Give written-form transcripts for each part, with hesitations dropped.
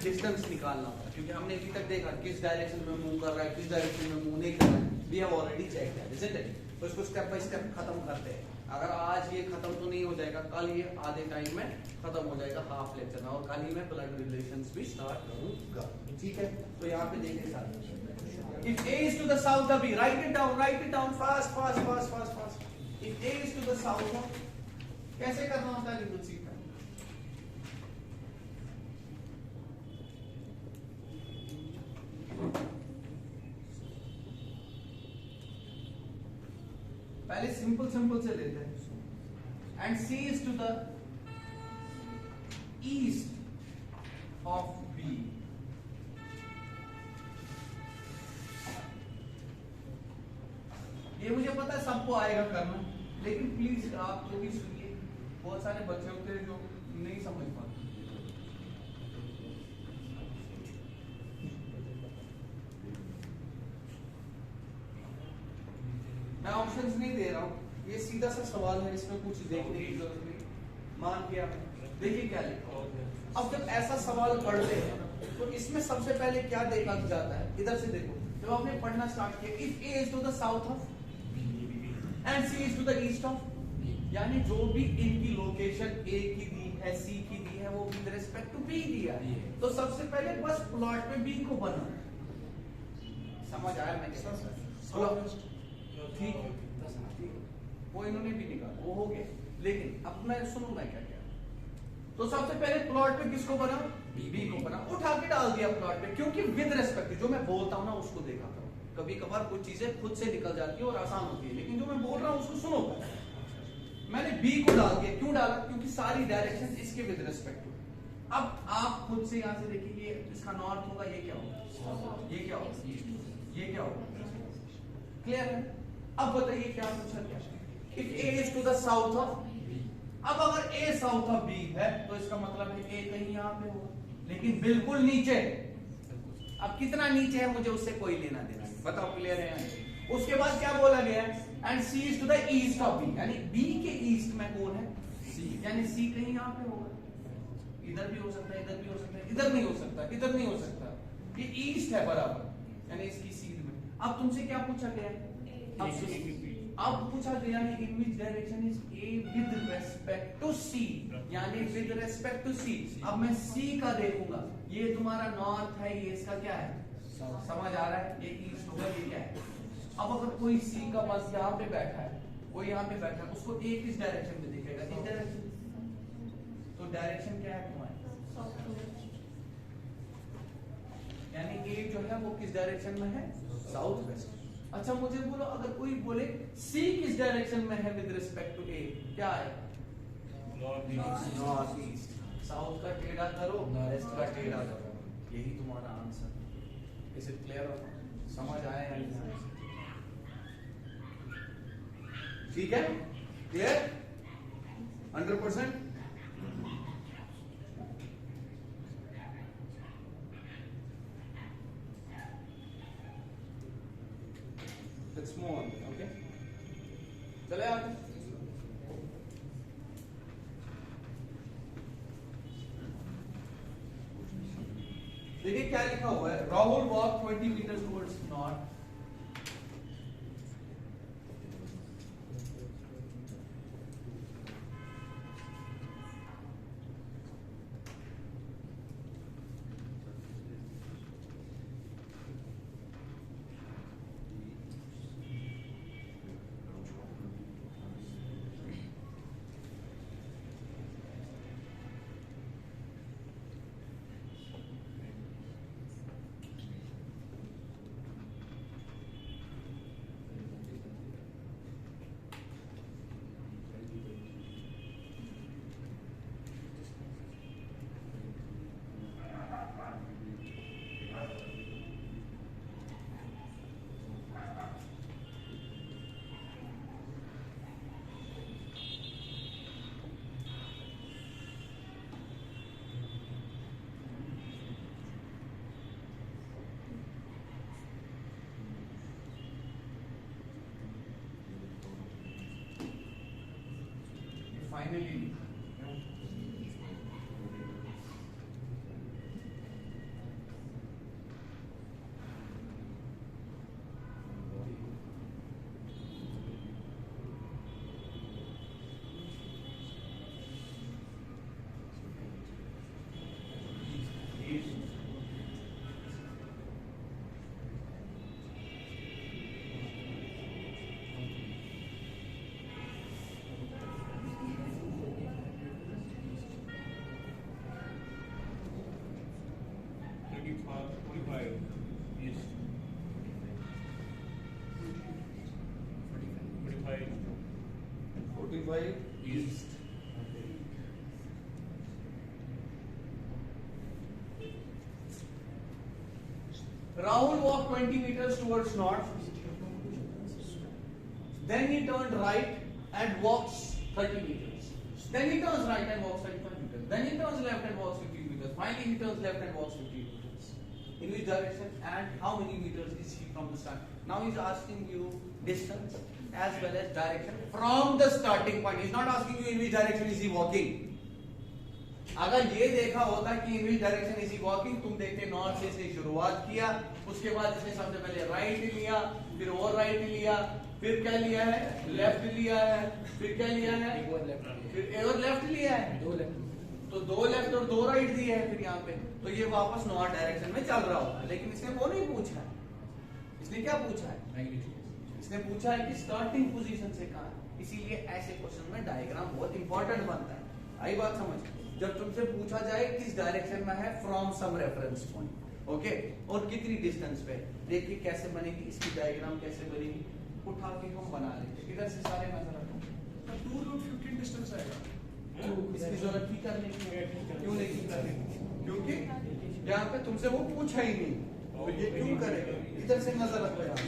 Distance निकालना होता है, क्योंकि हमने अभी तक देखा किस डायरेक्शन में मूव कर रहा है, किस डायरेक्शन में मूव नहीं कर रहा है, we have already check that, isn't it? तो इसको स्टेप बाय स्टेप खत्म करते हैं। अगर आज ये खत्म तो नहीं हो जाएगा, कल ये आधे टाइम में खत्म हो जाएगा हाफ लेक्चर में, और कल ही मैं ब्लड रिलेशंस भी स्टार्ट करूंगा, ठीक है? तो यहाँ पे देखिए साथ, if A is to the south of B, write it down fast. If A is to the south of, कैसे करना होता है बिल्कुल सीखना। पहले सिंपल से लेते हैं, and C is to the east of B, ये मुझे पता है सबको आएगा करना, लेकिन प्लीज आप लोग भी सुनिए, बहुत सारे बच्चे होते हैं जो नहीं समझ पाते। मैं ऑप्शंस नहीं दे रहा हूं, ये सीधा सा सवाल है, इसमें कुछ देखने की जरूरत नहीं। मान के देखिए क्या लिखा। अब जब ऐसा सवाल पढ़ते हैं तो इसमें सबसे पहले क्या देखा जाता है, इधर से देखो, जब आपने पढ़ना स्टार्ट किया, if A is to the south of and C is to the east of, यानी जो भी इनकी लोकेशन A की दी है, C की दी है, वो विद रिस्पेक्ट टू B दिया है, तो सबसे पहले बस प्लॉट पे B को बना। समझ आया मैं कैसा? ठीक है, वो इन्होंने भी निकाला, वो हो गया, लेकिन अब मैं सुनूंगा क्या क्या। तो सबसे पहले प्लॉट पे किसको बना? B को बना, उठा के डाल दिया प्लॉट पे, क्योंकि विद रिस्पेक्ट, जो मैं बोलता हूं ना उसको देखा करो, कभी कभार कुछ चीजें खुद से निकल जाती है और आसान होती है, लेकिन जो मैं बोल रहा हूं उसको सुनो। मैंने B को डाल दिया, क्यों डाला? क्योंकि सारी डायरेक्शन इसके विद रिस्पेक्ट। अब आप खुद से यहां से देखिए, ये इसका नॉर्थ होगा, ये क्या होगा, ये क्या होगा, ये क्या होगा, क्लियर है? अब बताइए क्या पूछा गया, if A is to the south of B, अब अगर A साउथ ऑफ B है तो इसका मतलब है A कहीं यहां पे होगा, लेकिन बिल्कुल नीचे। अब कितना नीचे है मुझे उससे कोई लेना देना नहीं, बताओ क्लियर है? उसके बाद क्या बोला गया है, and C is to the east of B, यानी B के ईस्ट में कौन है? C, यानी C कहीं यहां पे होगा, इधर भी हो सकता है, इधर भी हो सकता है, इधर नहीं हो सकता, इधर नहीं हो सकता, ये ईस्ट है बराबर, यानी इसकी सीध में। अब तुमसे क्या पूछा गया है? अब पूछा गया है in which direction is A with respect to C, यानी विद रेस्पेक्ट टू C। अब मैं C का देखूंगा, ये तुम्हारा नॉर्थ है, ये इसका क्या है? समझ आ रहा है? ये ईस्ट होगा, ये क्या है? अब अगर कोई C का बस यहाँ पे बैठा है, कोई यहाँ पे बैठा है, उसको A किस डायरेक्शन में दिखेगा? इस डायरेक्शन। तो डायरेक्शन क्या है तुम्हारी? यानी A जो है वो किस डायरेक्शन में है? South west. अच्छा मुझे बोलो, अगर कोई बोले C किस डायरेक्शन में है विद रिस्पेक्ट टू A, क्या है? North east. साउथ का टेढ़ा करो, वेस्ट का टेढ़ा करो, यही तुम्हारा आंसर। Is it clear? समझ आया या नहीं? ठीक है, clear 100%? Let's move on, okay? चले आगे। देखिए क्या लिखा हुआ है, Rahul walk 20 metre towards north, finally 45 east. Rahul walked 20 meters towards north. Then he turned right and walks 30 meters. Then he turns right and walks 35 meters. Then he turns left and walks 50 meters. Finally, he turns left and walks 50 meters. In which direction and how many meters is he from the start? Now he's asking you distance as well as direction from the starting point. He's not asking you in which direction is he walking. अगर ये देखा होता कि in which direction is he walking, तुम देखते north से इसने शुरुआत किया, उसके बाद इसने सबसे पहले राइट लिया, फिर और राइट लिया, फिर क्या लिया है, लेफ्ट लिया है, फिर क्या लिया है, फिर और लेफ्ट लिया है, तो दो लेफ्ट और दो राइट दिए है फिर यहाँ पे, तो ये वापस नॉर्थ डायरेक्शन में चल रहा होगा। लेकिन इसने वो नहीं पूछा है, इसने क्या पूछा है, इसने पूछा है कि स्टार्टिंग पोजीशन से कहाँ है। इसीलिए ऐसे क्वेश्चन में डायग्राम बहुत इंपॉर्टेंट बनता है। आई बात समझ? जब तुमसे पूछा जाए किस डायरेक्शन में है from some reference point, okay, और कितनी डिस्टेंस पे, देखिए कैसे बनेगी इसकी डायग्राम, कैसे बनेगी, उठा के हम बना लेते। इधर से सारे नजर रखो, 2√15 डिस्टेंस आएगा। इसकी जरूरत ही करने की, क्यों नहीं करने की? क्योंकि यहाँ पे तुमसे वो पूछा ही नहीं, तो ये क्यों करेगा? इधर से नजर रखो यहाँ से।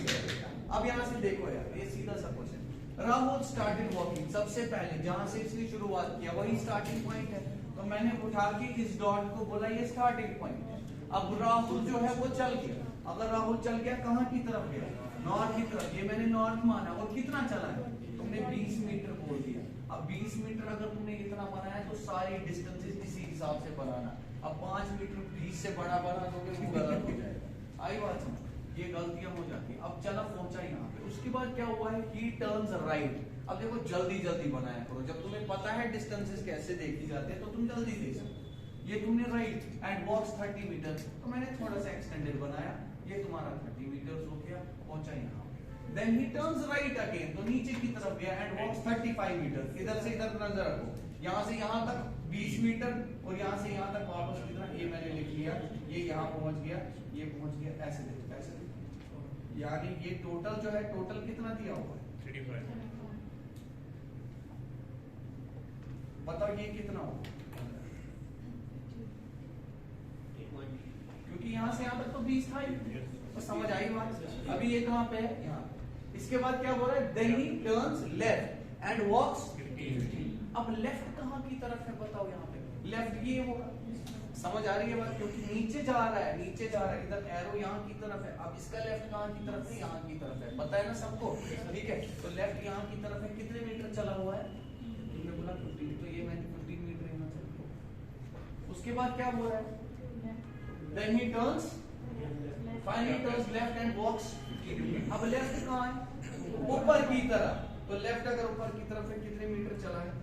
अब यहाँ से देखो यार, ये सीधा सा क्वेश्चन। राहुल स्टार्टेड वॉकिंग, सबसे पहले जहां से इसने शुरुआत किया वही स्टार्टिंग पॉइंट है, तो मैंने उठा के इस डॉट को बोला ये स्टार्टिंग पॉइंट है। अब राहुल जो है वो चल गया, अगर राहुल चल गया कहाँ की तरफ गया, नॉर्थ की तरफ, ये मैंने नॉर्थ माना, और कितना चला है, तुमने 20 मीटर बोल दिया। अब 20 मीटर अगर तुमने इतना बनाया तो सारी डिस्टेंसेस इसी हिसाब से बनाना। अब 5 मीटर 20 से बड़ा बना दोगे तो गलत हो जाएगा। आई बात समझ? ये गलतियां हो जाती है। अब चला पहुंचा यहाँ पे, उसके बाद क्या हुआ है, ही टर्न्स राइट। अब देखो जल्दी जल्दी बनाया करो, जब तुम्हें पता है डिस्टेंसेस कैसे देखी जाते हैं तो तुम जल्दी देख सकते। ये तुमने राइट एंड वॉक्स 30 मीटर, तो मैंने थोड़ा सा एक्सटेंडेड बनाया, ये तुम्हारा 30 मीटर हो गया, पहुंचा यहाँ। Then he turns right again, तो नीचे की तरफ गया एंड वॉक्स 35 मीटर। इधर से इधर नजर रखो, यहाँ से यहाँ तक 20 मीटर और यहाँ से यहाँ तक वापस कितना, ये मैंने लिख लिया, ये यहाँ पहुंच गया, ये पहुंच गया, ऐसे देखो, ऐसे देखो। यानी ये टोटल जो है, टोटल कितना दिया हुआ है, 35। बताओ ये कितना होगा, क्योंकि यहाँ से यहाँ तक तो 20 था ही, तो समझ आई बात। अभी ये कहाँ पे है, यहाँ। इसके बाद क्या बोल रहा है, then he turns left and walks 15। अब लेफ्ट कहाँ की तरफ है बताओ, यहाँ पे लेफ्ट ये होगा। समझ आ रही है बात? क्योंकि नीचे जा रहा है, नीचे जा रहा है, इधर एरो यहाँ की तरफ है। अब इसका लेफ्ट कहाँ की तरफ है, यहाँ की तरफ है, पता है ना सबको, ठीक है। तो लेफ्ट यहाँ की तरफ है, कितने मीटर चला हुआ है, तुमने बोला 15, तो ये मैंने 15 मीटर यहाँ चल। उसके बाद क्या बोल रहा है, then he turns, finally turns left and walks 15। अब लेफ्ट कहाँ है, ऊपर की तरफ, तो लेफ्ट अगर ऊपर की तरफ है कितने मीटर चला है,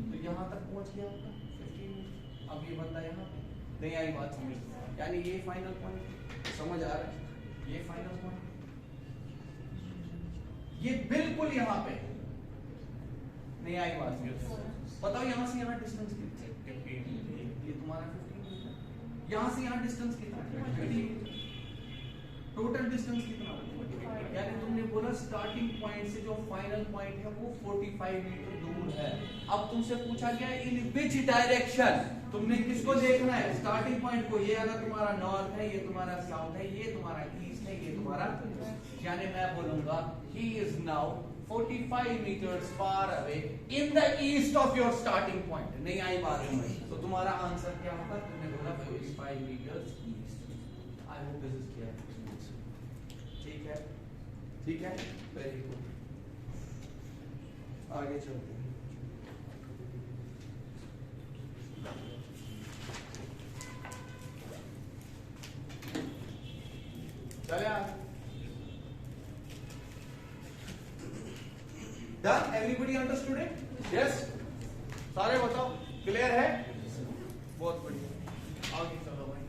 तो यहाँ तक पहुंच गया 15। अब ये बंदा यहाँ पे नहीं आई बात समझ, यानी ये फाइनल पॉइंट समझ आ रहा है, ये फाइनल पॉइंट, ये बिल्कुल यहाँ पे नहीं आई बात समझ। बताओ यहाँ से यहाँ डिस्टेंस कितना, ये तुम्हारा 15, यहाँ से यहाँ डिस्टेंस कितना, 20, टोटल डिस्टेंस कितना, यानी तुमने बोला स्टार्टिंग पॉइंट से जो फाइनल पॉइंट है वो 45 मीटर दूर है। अब तुमसे पूछा गया इन विच डायरेक्शन, तुमने किसको देखना है, स्टार्टिंग पॉइंट को। ये अगर तुम्हारा नॉर्थ है, ये तुम्हारा साउथ है, ये तुम्हारा ईस्ट है, ये तुम्हारा, यानी मैं बोलूंगा he is now 45 meters far away in the east of your starting point। नहीं आई बात समझ, तो तुम्हारा आंसर क्या होगा, तुमने बोला 45 meters east। I hope this is clear, ठीक है, ठीक है, वेरी गुड। आगे चलते हैं। चले आगे। Done? Everybody understood it? Yes? सारे बताओ, क्लियर है? बहुत बढ़िया, आगे चलो भाई।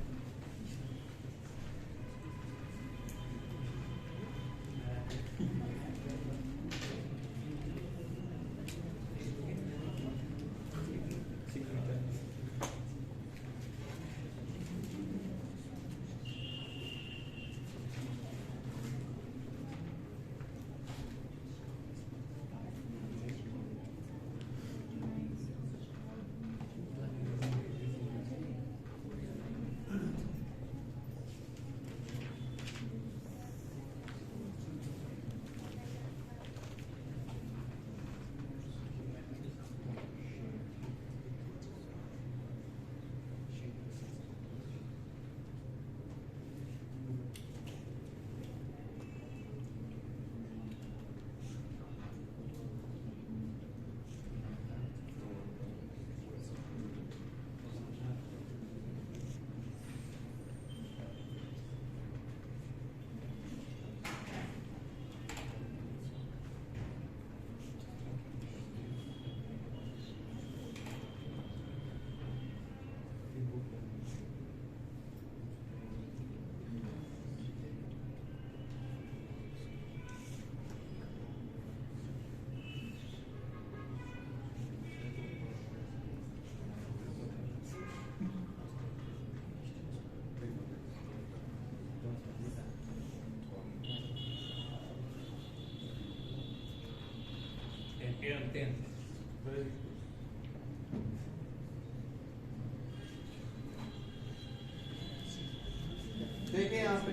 देखें यहाँ पे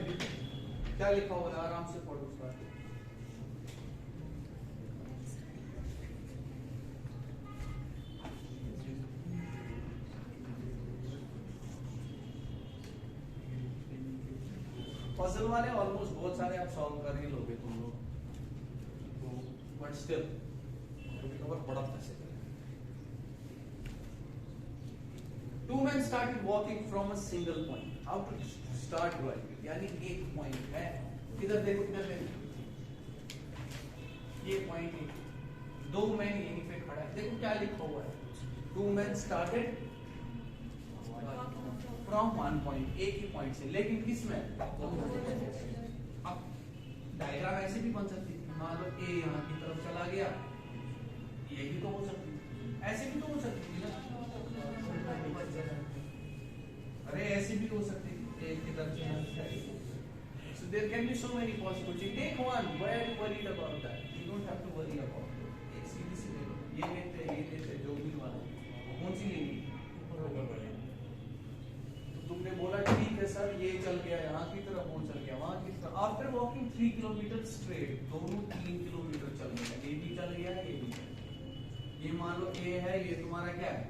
क्या लिखा हुआ है, आराम से पढ़ो उसका। पजल वाले ऑलमोस्ट बहुत सारे आप सॉल्व कर ही लोगे तुम लोग, तो बट स्टिल कवर बड़ा कैसे करें। Two men started walking from a single point. How to start walking? यानी एक पॉइंट है, इधर देखो इधर देखो, ये पॉइंट है, दो मैन यहीं पे खड़ा है, देखो क्या लिखा हुआ है, two man started from one point, एक ही पॉइंट से, लेकिन किस में, अब डायग्राम ऐसे भी बन सकती थी, मान लो ए यहाँ की तरफ चला गया, ये भी तो हो सकती, ऐसे भी तो हो सकती थी ना, अरे ऐसे भी हो सकती थी, एक की तरफ चला गया, so there can be so many possibilities. Take one, why are you worried about that? You don't have to worry about it. एक सीधी सी ले लो, ये लेते जो भी वाला, कौन सी लेनी? तुमने बोला ठीक है सर, ये चल गया यहाँ की तरफ, वो चल गया वहां की तरफ। आफ्टर वॉकिंग 3 किलोमीटर स्ट्रेट, दोनों 3 किलोमीटर चल गए, ये भी चल गया है, ये भी चल गया। ये मान लो ए है, ये तुम्हारा क्या है,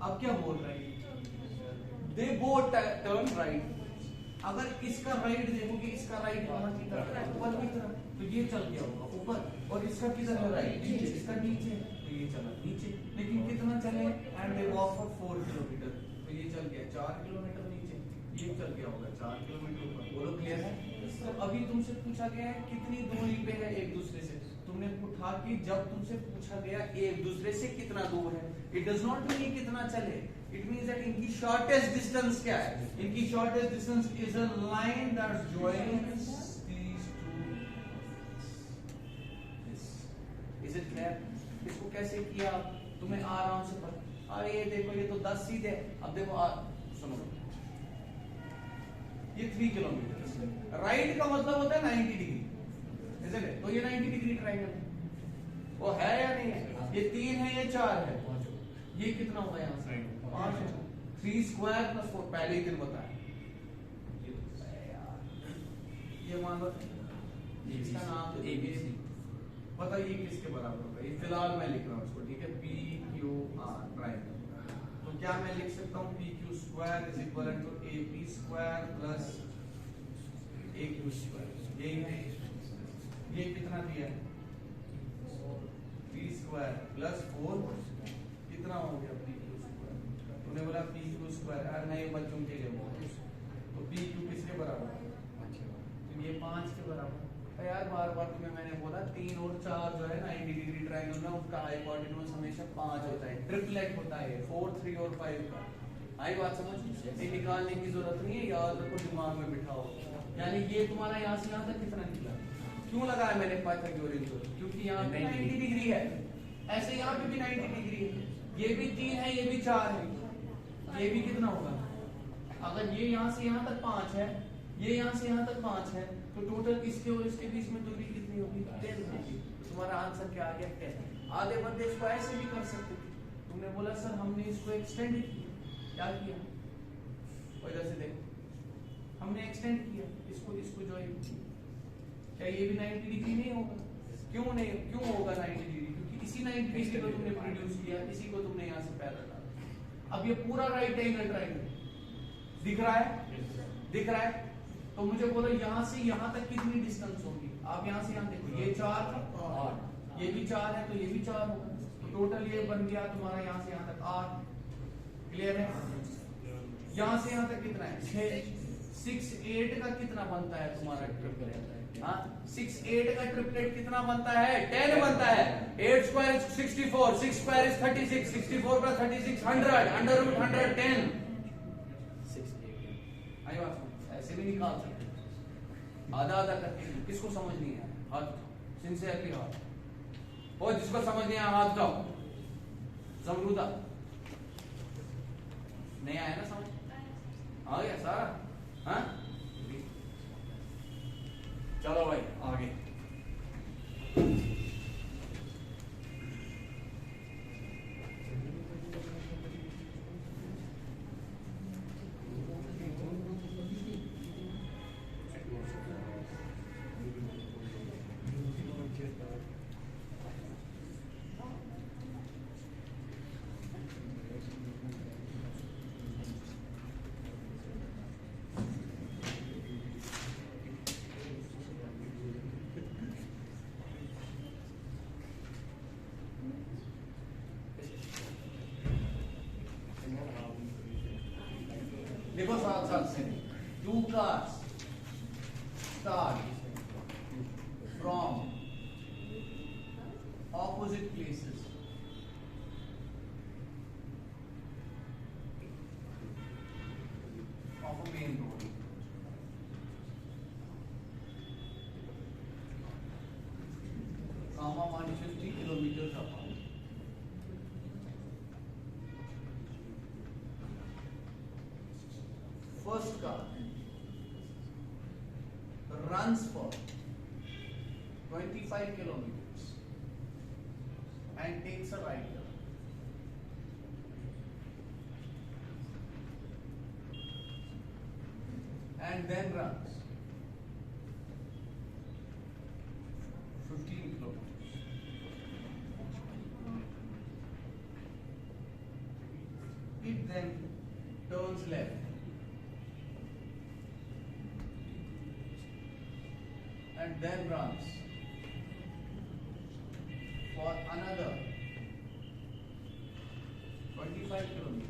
अब क्या बोल रहे हैं, दे बोथ टर्न राइट, अगर इसका राइट देखोगे, इसका राइट वहां की तरफ, ऊपर की तरफ, तो ये चल गया होगा ऊपर, और इसका किधर है राइट, नीचे, इसका नीचे, तो ये चला नीचे, लेकिन कितना चले, and they walk for 4 kilometre, तो ये चल गया 4 किलोमीटर नीचे, ये चल गया होगा 4 किलोमीटर ऊपर। बोलो क्लियर है? तो अभी तुमसे पूछा गया है कितनी दूरी पे है एक दूसरे से, तुमने उठा कि जब तुमसे पूछा गया एक दूसरे से कितना दूर है, इट डज नॉट मीन कितना चले, इट मींस दैट इनकी शॉर्टेस्ट डिस्टेंस क्या है, इनकी shortest distance is a line that joins these two, is it clear? इसको कैसे किया, तुम्हें आराम से पता, अरे ये देखो ये तो 10 सीधे, अब देखो सुनो, ये 3 किलोमीटर, राइट का मतलब होता है 90 डिग्री, तो ये 90 डिग्री ट्रायंगल है, वो है या नहीं है, ये 3 है, ये 4 है, ये कितना होगा यहाँ से 5 है, 3 स्क्वायर प्लस 4, पहले ही दिन बताया, ये मान लो इसका नाम ABC, बताइए किसके बराबर होगा, ये फिलहाल मैं लिख रहा हूँ इसको, ठीक है, PQR ट्रायंगल, तो क्या मैं लिख सकता हूँ, PQ square is equal to AP square plus AQ square, ये है, ये कितना दिया है, 3 स्क्वायर प्लस 4, कितना हो गया PQ स्क्वायर, तूने बोला PQ स्क्वायर, यार नए बच्चों के लिए बोल, तो PQ किसके बराबर है, तो ये 5 के बराबर, तो यार बार बार तुम्हें मैंने बोला 3 और 4 जो है 90 डिग्री ट्रायंगल में उसका हाइपोटेन्यूज हमेशा 5 होता है, ट्रिपलेट होता है, 4, 3 और 5 का, आई बात समझ, ये निकालने की जरूरत नहीं है, याद रखो, दिमाग में बिठाओ, यानी ये तुम्हारा यहाँ से यहाँ तक कितना निकला, क्यों लगाया मैंने पाइथागोरियन थ्योरम, क्योंकि यहाँ पे 90 डिग्री है, ऐसे यहाँ पे भी 90 डिग्री है, ये भी 3 है, ये भी 4 है, ये भी कितना होगा, अगर ये यहाँ से यहाँ तक 5 है, ये यहाँ से यहाँ तक 5 है, तो टोटल इसके और इसके बीच में दूरी कितनी होगी, 10 होगी, तो तुम्हारा आंसर क्या आ गया, 10। आधे बंदे इसको ऐसे भी कर सकते थे, तुमने बोला सर हमने इसको एक्सटेंड किया, क्या किया, इधर से देखो, हमने एक्सटेंड किया इसको, इसको ज्वाइन किया, क्या ये भी 90 डिग्री नहीं होगा, क्यों नहीं, क्यों होगा 90 डिग्री, क्योंकि इसी 90 डिग्री को तुमने प्रोड्यूस किया, इसी को तुमने यहाँ से पैदा डाला, अब ये पूरा राइट एंगल ट्रायंगल दिख रहा है, दिख रहा है, तो मुझे बोलो यहाँ से यहाँ तक कितनी डिस्टेंस होगी, आप यहाँ से यहाँ देखो, ये 4 8, ये भी 4 है, तो ये भी 4 होगा, तो टोटल ये बन गया तुम्हारा यहाँ से यहाँ तक 8, क्लियर है, यहाँ से यहाँ तक कितना है 6, 6 8 का कितना बनता है तुम्हारा ट्रिपलेट, हाँ 6 8 का ट्रिपलेट कितना बनता है, 10 बनता है, 8 square is 64, 6 square is 36, 64 plus 36 100, under root 110, ऐसे भी निकाल सकते, आधा आधा करके, किसको समझ नहीं है हाथ सिंसियरली हाथ, और जिसको समझ नहीं आया हाथ उठाओ, समरूदा नहीं आया ना समझ, आ गया सारा, हाँ चलो भाई आगे, साथ साथ से two cars start from opposite places of a main road. Comma 150 kilometers apart. First car runs for 25 kilometers and takes a right turn. And then runs 15 kilometers. It then turns left and then runs for another 25 kilometers.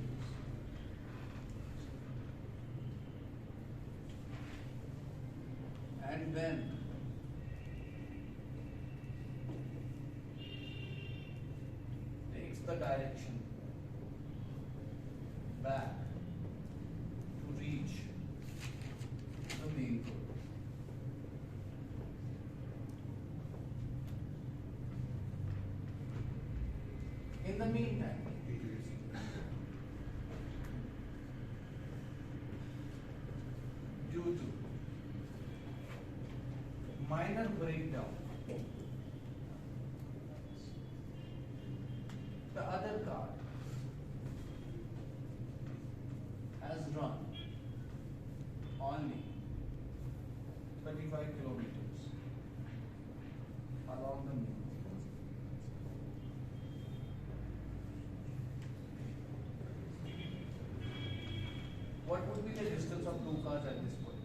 And then takes the direction back to reach the main road. In the meantime, due to minor breakdown, the other car has run only 35 kilometers along the main road. What would be the distance of two cars at this point?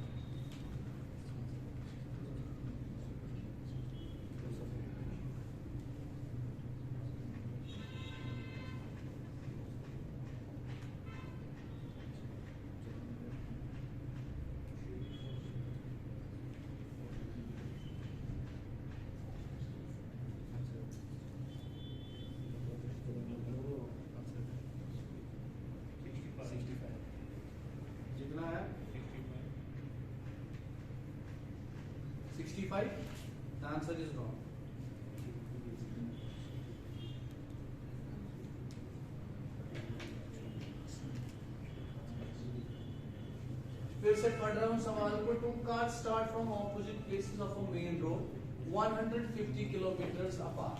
कितना है? 65? The answer is wrong. फिर से पढ़ रहा हूँ सवाल को. Two cars start from opposite places of a main road 150 kilometers apart.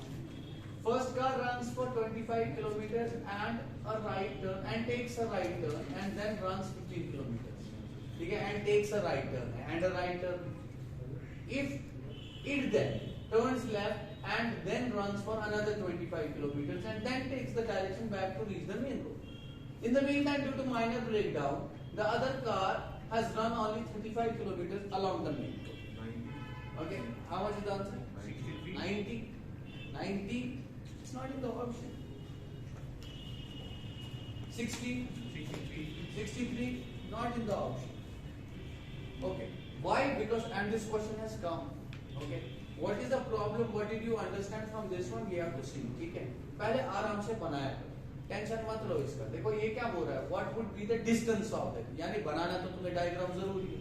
First car runs for 25 kilometers and a right turn and takes a right turn and then runs 15 kilometers. ठीक है? And takes a right turn and a right turn. If it then turns left and then runs for another 25 kilometers and then takes the direction back to reach the main road. In the meantime, due to minor breakdown, the other car has run only 35 kilometers along the main road. 90. Okay, how much is the answer? 93. 90. It's not in the option. 60. 63. Not in the option. Okay. Why? Because and this question has come. Okay. What is the problem? What did you understand from this one? We have to see. ठीक है. पहले आराम से बनाया करो. Tension मत लो इसका. देखो ये क्या बोल रहा है? What would be the distance of it? यानी बनाना तो तुम्हें डायग्राम जरूरी है.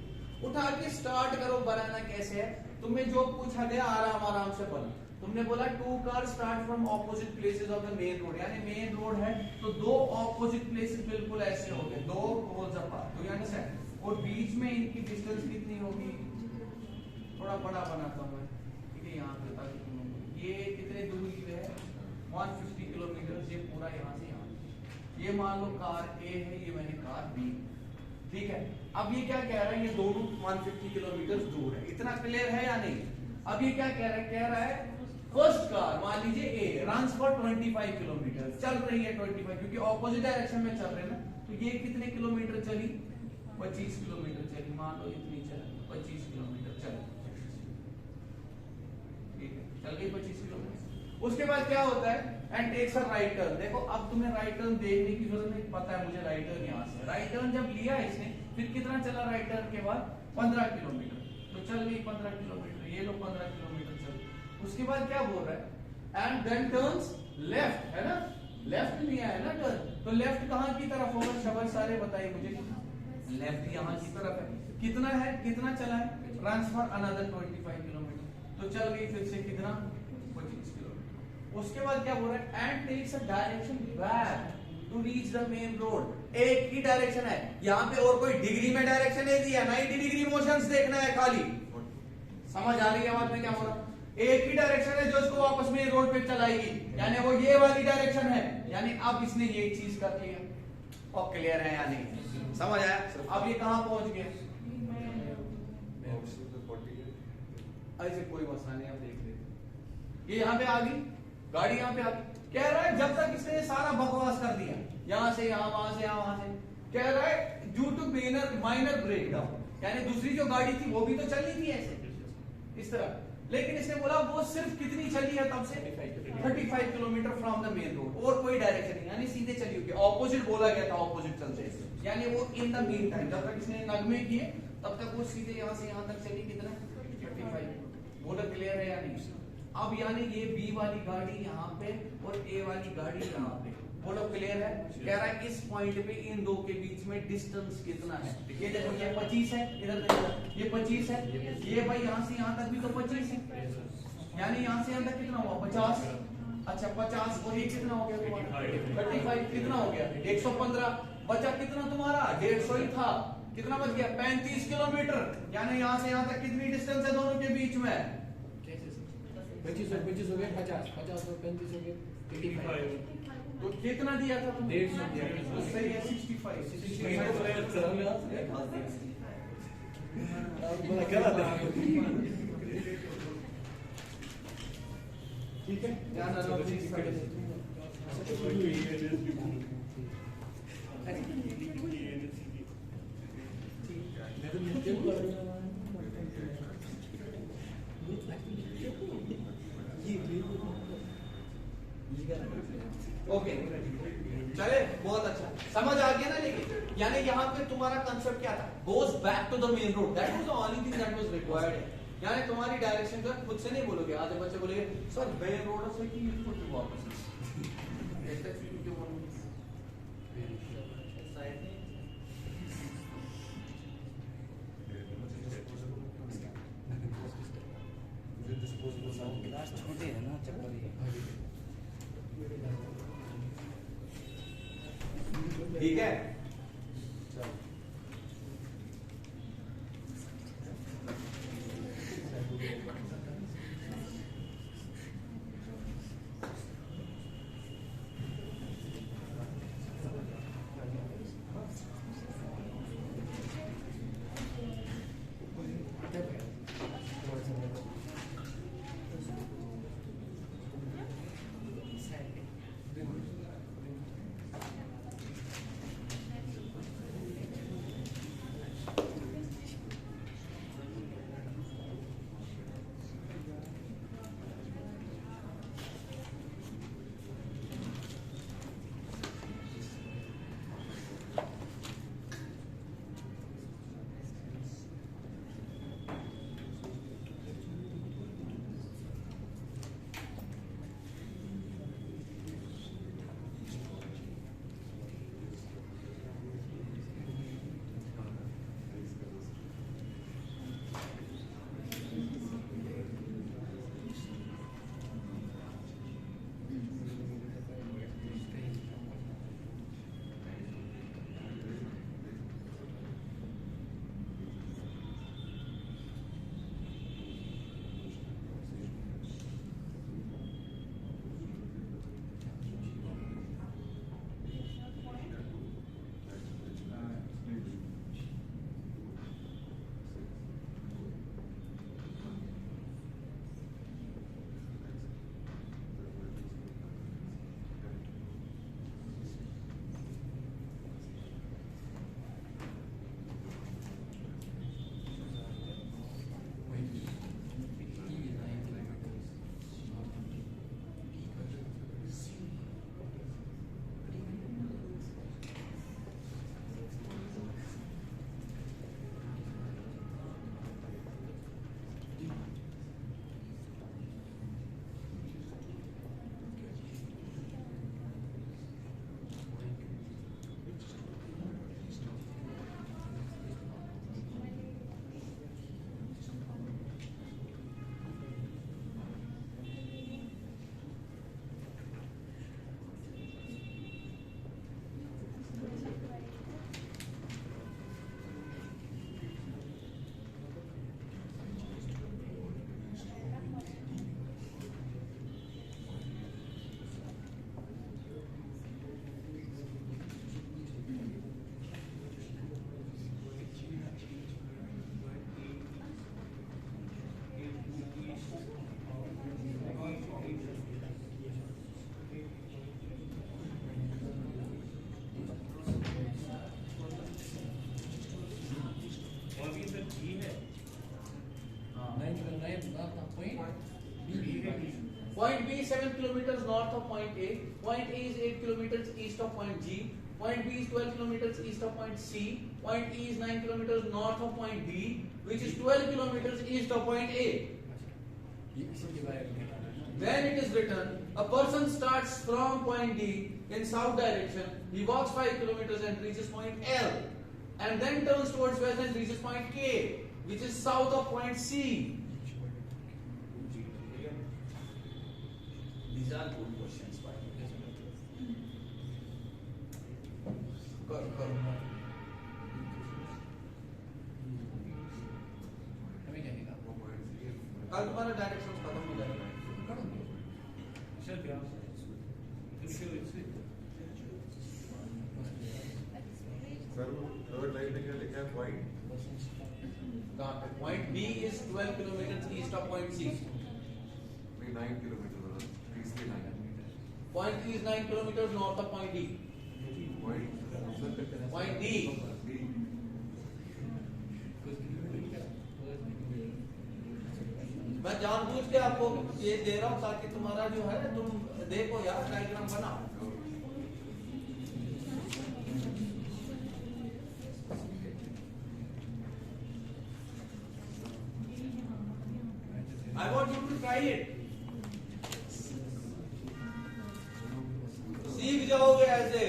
उठा के स्टार्ट करो. बनाना कैसे है? तुम्हें जो पूछा गया आराम से बनो. तुमने बोला two car start from opposite places of the main road, यानी मेन रोड है तो दो ऑपोजिट प्लेसेस बिल्कुल ऐसे हो गए, दो पोल्स अपार्ट. तो यानी सर और बीच में इनकी डिस्टेंस कितनी होगी? थोड़ा बड़ा बनाता हूँ मैं, ठीक है, यहाँ पे ताकि तुम लोग ये कितने दूरी पे है? 150 किलोमीटर. ये पूरा यहाँ से यहाँ. ये मान लो कार ए है, ये मैंने कार बी. ठीक है. अब ये क्या कह रहा है? ये दोनों 150 किलोमीटर दूर है. इतना क्लियर है या नहीं? अब ये क्या कह रहा है? कह रहा है फर्स्ट कार मान लीजिए ए रन्स फॉर 25 किलोमीटर, चल रही है 25 क्योंकि ऑपोजिट डायरेक्शन में चल रहे हैं ना. तो ये कितने किलोमीटर चली? 25 किलोमीटर चली. मान लो इतनी चल 25 किलोमीटर चल. ठीक है, चल गई 25 किलोमीटर. उसके बाद क्या होता है? And takes a right turn. देखो अब तुम्हें राइट टर्न देखने की जरूरत नहीं, पता है मुझे राइट टर्न यहाँ से. राइट टर्न जब लिया इसने फिर कितना चला राइट टर्न के बाद 15 किलोमीटर, तो चल गई 15 किलोमीटर, ये लोग 15 किलोमीटर चल। उसके बाद क्या बोल रहा है एंड देन टर्न्स लेफ्ट, है ना, लेफ्ट लिया है ना टर्न, तो लेफ्ट कहां की तरफ होगा शबाश सारे बताइए मुझे। लेफ्ट यहां की तरफ है, कितना है, कितना चला है, ट्रांसफर अनदर 25 किलोमीटर, तो चल गई फिर से कितना 25 किलोमीटर। उसके बाद क्या बोल रहा है and takes a direction back to reach the main road. एक ही डायरेक्शन है यहाँ पे, और कोई डिग्री में डायरेक्शन नहीं दिया, 90 डिग्री मोशंस देखना है खाली। समझ आ रही है बात में क्या हो रहा है? एक ही डायरेक्शन है जो इसको वापस मेन रोड पे चलाएगी, यानी वो ये वाली डायरेक्शन है, यानी अब इसने ये चीज कर लिया। और क्लियर है या नहीं, समझ आया? अब ये कहां पहुंच गया? ऐसे कोई मसला नहीं, हम देख लेते। ये यहाँ पे आ गई गाड़ी, यहाँ पे आ गई, कह रहा है जब तक इसने सारा बकवास कर दिया, यहां से यहां, वहां से यहां, वहां से, कह रहा है due to minor break down, यानी दूसरी जो गाड़ी थी वो भी तो चल रही थी ऐसे इस तरह, लेकिन इसने बोला वो सिर्फ कितनी चली है तब से 35 kilometre from the main road, और कोई डायरेक्शन नहीं, यानी सीधे चली होगी। ऑपोजिट बोला गया था, ऑपोजिट चलते, यानी वो इन द मीन टाइम जब तक इसने नगमे किए तब तक वो सीधे यहां से यहां तक चली, कितना 55। बोला क्लियर है या नहीं? अब यानी ये बी वाली गाड़ी यहाँ पे और ए वाली गाड़ी यहाँ पे, बोलो क्लियर है? कह रहा है इस पॉइंट पे इन दो के बीच में डिस्टेंस कितना है, ये देखो ये 25 है, इधर देखो ये 25 है, ये भाई यहाँ से यहाँ तक भी तो 25 है, यानी यहाँ से यहाँ तक कितना हुआ 50। अच्छा 50 और ये कितना हो गया तुम्हारा 35, कितना हो गया 115, बचा कितना तुम्हारा 150 ही था, कितना बच गया 35 किलोमीटर, यानी यहाँ से यहाँ तक कितनी डिस्टेंस है दोनों के बीच में? 25 हो गए 50, 50 और 35 हो गए 85। तो कितना दिया था तुमने? 150 दिया। तो सही है 65। ठीक है, ध्यान रखना प्लीज। ओके चले, बहुत अच्छा समझ आ गया ना। लेकिन यानी यहाँ पे तुम्हारा कंसेप्ट क्या था, goes back to the main road, that was the only thing that was required. यानी तुम्हारी डायरेक्शन जो खुद से नहीं बोलोगे, आधे बच्चे बोलेंगे सर मेन रोड से कि खुद वापस ऐसे क्यों बोलोगे? छोटे है ना चप्पल, ठीक है। Point B is 7 kilometers north of point A. Point A is 8 kilometers east of point G. Point B is 12 kilometers east of point C. Point E is 9 kilometers north of point D, which is 12 kilometers east of point A. Then it is written, a person starts from point D in south direction. He walks 5 kilometers and reaches point L, and then turns towards west and reaches point K, which is south of point C. These are good questions, by the way. कल तुम्हारा direction खत्म हो जाएगा। Sir third line में क्या लिखा है Point B is 12 kilometers east of point C. 9 kilometre तीसरी line Point E is 9 kilometers north of point D. Point D. मैं जानबूझ के आपको ये दे रहा हूँ ताकि तुम्हारा जो है तुम देखो यार डायग्राम बनाओ। I want you to try it. सीख जाओगे ऐसे।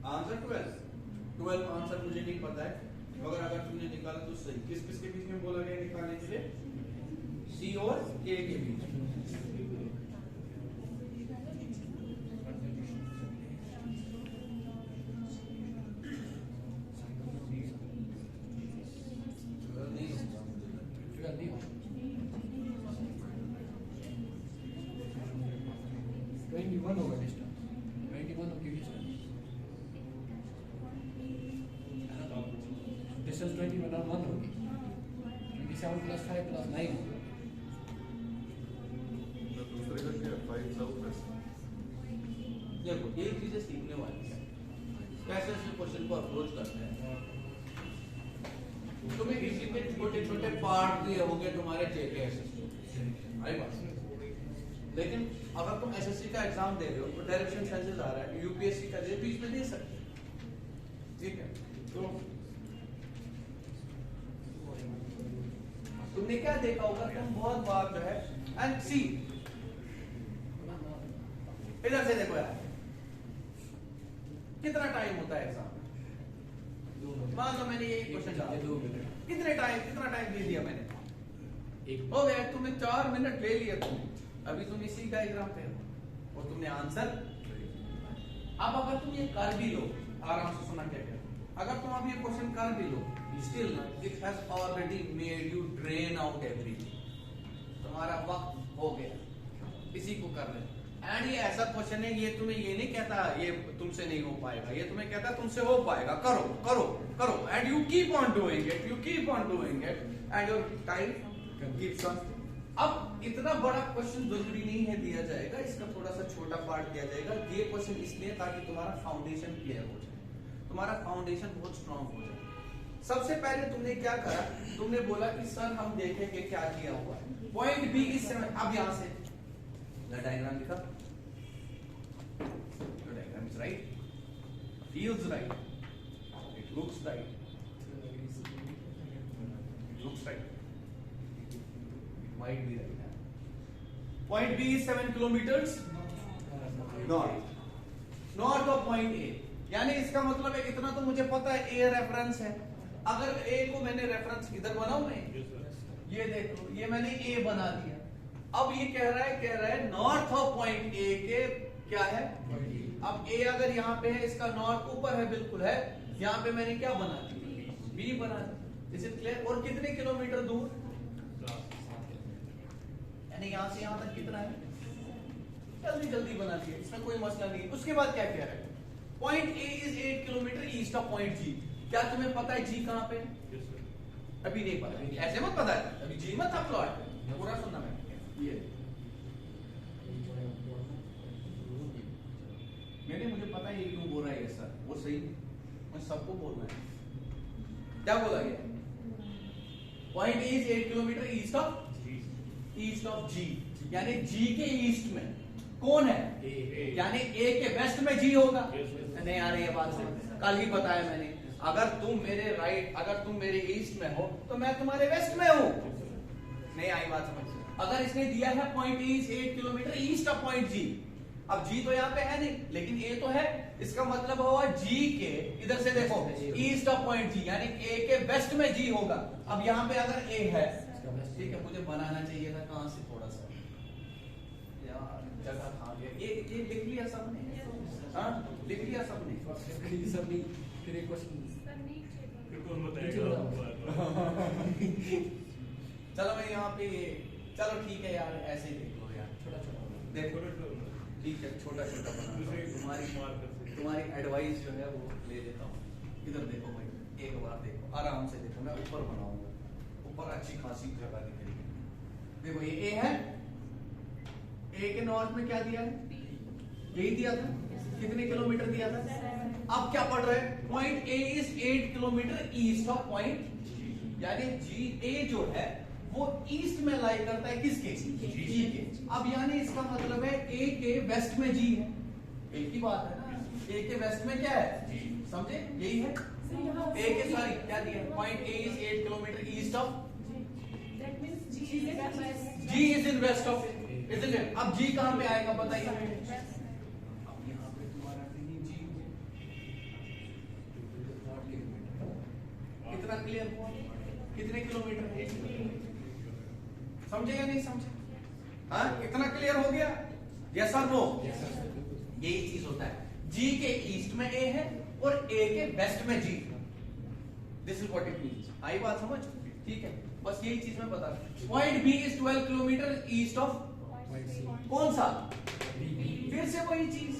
आंसर 12 आंसर मुझे नहीं पता है, मगर अगर तुमने निकाला तो सही। किस किस के बीच में बोला गया निकालने के लिए? सी और ए के बीच। डिस्टेंस 21 और 1 होगी। 27 प्लस 5 प्लस 9 होगा। दूसरे का क्या 5 साउथ वेस्ट। देखो ये चीजें सीखने वाली है, कैसे इस क्वेश्चन को अप्रोच करते हैं। तुम्हें इसी के छोटे छोटे पार्ट दिए होंगे तुम्हारे जेकेएस आई बात। लेकिन अगर तुम एसएससी का एग्जाम दे रहे हो तो डायरेक्शन सेंसेस आ रहा है, यूपीएससी का दे बीच में दे सकते हैं, ठीक है। तो तुमने क्या देखा होगा, तुम बहुत बार जो है एंड सी इधर से देखो यार कितना टाइम होता है एग्जाम में। मान लो मैंने ये क्वेश्चन डाला, कितना टाइम दे दिया मैंने, हो गया तुमने 4 मिनट ले लिया तुमने, अभी तुम इसी का एग्जाम पे हो और तुमने आंसर। अब अगर तुम ये कर भी लो, आराम से सुना क्या क्या, अगर तुम अब ये क्वेश्चन कर भी लो, still it has already made you drain out everything. तुम्हारा वक्त हो गया, इसी को कर ले। एंड ये ऐसा क्वेश्चन है, ये तुम्हें ये नहीं कहता ये तुमसे नहीं हो पाएगा, ये तुम्हें कहता तुमसे हो पाएगा, करो करो करो, and you keep on doing it, you keep on doing it, and your time keeps on. अब इतना बड़ा क्वेश्चन जरूरी नहीं है दिया जाएगा, इसका थोड़ा सा छोटा पार्ट दिया जाएगा। ये क्वेश्चन इसलिए ताकि तुम्हारा फाउंडेशन क्लियर हो जाए, तुम्हारा फाउंडेशन बहुत स्ट्रांग हो जाए। सबसे पहले तुमने क्या करा, तुमने बोला कि सर हम देखेंगे क्या किया हुआ है। Point B is 7। अब यहां से डायग्राम लिखा, diagram is right, feels right, it looks right, it looks right, it might be right. Point B is 7 kilometers north of point A, यानी इसका मतलब है इतना तो मुझे पता है A रेफरेंस है। अगर A को मैंने रेफरेंस इधर बनाऊं मैं, ये देखो ये मैंने A बना दिया। अब ये कह रहा है नॉर्थ ऑफ पॉइंट A के क्या है, अब A अगर यहाँ पे है, इसका नॉर्थ ऊपर है बिल्कुल है, यहाँ पे मैंने क्या बना दिया, B बना दिया। Is it clear? और कितने किलोमीटर दूर, यानी यहाँ से यहाँ तक कितना है जल्दी जल्दी बना दिया, इसमें कोई मसला नहीं। उसके बाद क्या कह रहा है, point A is 8 kilometre east of point G. क्या तुम्हें पता है जी कहां पे? अभी नहीं पता, ऐसे मत पता है, अभी जी मत था प्लॉट, पूरा सुनना मैं। ये मैंने, मुझे पता है ये क्यों बोल रहा है सर, वो सही, मैं सबको बोलना है। क्या बोला गया? Point is 8 kilometre east of G, यानी जी के ईस्ट में कौन है? यानी ए के वेस्ट में जी होगा। नहीं आ रही है बात से, कल ही बताया मैंने, अगर तुम मेरे राइट, अगर तुम मेरे ईस्ट में हो तो मैं तुम्हारे वेस्ट में हूं। नहीं आई बात समझ? अगर इसने दिया है point is 8 kilometre east of point G, अब जी तो यहाँ पे है नहीं लेकिन ए तो है, इसका मतलब हुआ जी के इधर से देखो ईस्ट ऑफ पॉइंट जी, यानी ए के वेस्ट में जी होगा। अब यहाँ पे अगर ए है, ठीक है, मुझे बनाना चाहिए था कहां से थोड़ा सा यार, जगह खा गया। ये लिख लिया सबने? हाँ लिख लिया सबने? सब नहीं, फिर एक क्वेश्चन चलो मैं यहाँ पे, चलो ठीक है यार, ऐसे ही लिख लो यार, छोटा छोटा देखो ठीक है, छोटा छोटा बना, तुम्हारी एडवाइस जो है वो ले लेता हूँ। इधर देखो भाई, एक बार देखो, आराम से देखो, मैं ऊपर बनाऊंगा, ऊपर अच्छी खासी जगह दिख रही है। देखो ये ए है, ए के नॉर्थ में क्या दिया है? यही दिया था। कितने किलोमीटर दिया था? अब क्या पढ़ रहे हैं? Point A is 8 kilometre east of point, यानी जी ए जो है वो ईस्ट में लाई करता है, किसके? जी के। अब यानी इसका मतलब है ए के वेस्ट में जी है, एक ही बात है ना, ए के वेस्ट में क्या है? समझे? यही है ए के, सॉरी क्या दिया? Point A is 8 kilometre east of, G is in west of, isn't it? अब जी कहां पे आएगा बताइए? अब यहाँ पे तुम्हारा कहीं जी, कितना क्लियर हुआ? कितने किलोमीटर? समझे या नहीं समझे? हाँ इतना क्लियर हो गया? यस और नो? यही चीज होता है, जी के ईस्ट में ए है और ए के वेस्ट में G. This is what it means. आई बात समझ? ठीक है, बस यही चीज मैं बता रहा हूं। Point B is 12 kilometre east of कौन सा? फिर से वही चीज,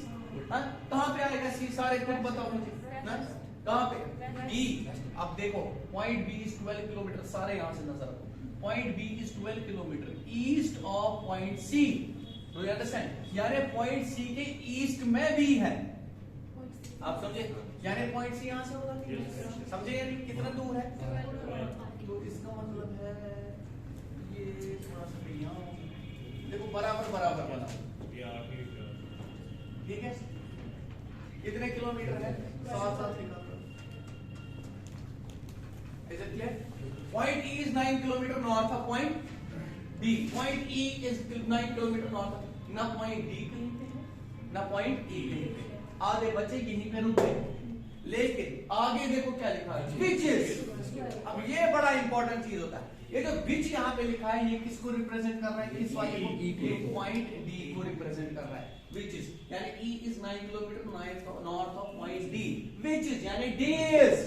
कहां पे आएगा सी? सारे खुद बताओ मुझे, कहां पे? बी। अब देखो पॉइंट बी इज 12 किलोमीटर, सारे यहां से नजर रखो, point B is 12 kilometre east of point C. Do you understand? यानी पॉइंट सी के ईस्ट में भी है, आप समझे? यानी पॉइंट सी यहां से होगा, समझे यानी कितना दूर है? तो इसका मतलब है ये थोड़ा सा यहाँ देखो, बराबर बराबर बना, ठीक है? कितने किलोमीटर है? 7 लिखा। Is it clear? Point E is 9 kilometer north of point D. Point E is 9 kilometer north of, ना point D कहीं पे है, ना point E कहीं पे है। आधे बच्चे यहीं पे रुके, लेकिन आगे देखो क्या लिखा है? Which is। अब ये बड़ा इंपॉर्टेंट चीज होता है, ये जो which यहाँ पे लिखा है, ये किसको रिप्रेजेंट कर रहा है? किस वाले को? ये पॉइंट D को रिप्रेजेंट कर रहा है। Which is यानी E is 9 kilometer north of point D. Which is यानी D is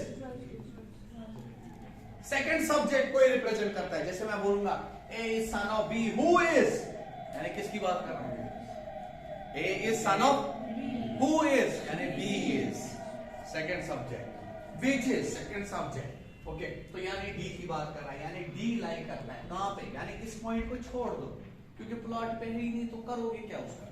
सेकंड सब्जेक्ट को रिप्रेजेंट करता है। जैसे मैं बोलूंगा A is son of B, who is, यानी किसकी बात कर रहा हूं? A is son of, who is यानी B is second subject, which is second subject. Okay, तो यानी डी की बात कर रहा है, यानी डी लाई करना है कहां पे? यानी इस पॉइंट को छोड़ दो, क्योंकि प्लॉट पे है ही नहीं, तो करोगे क्या उसका?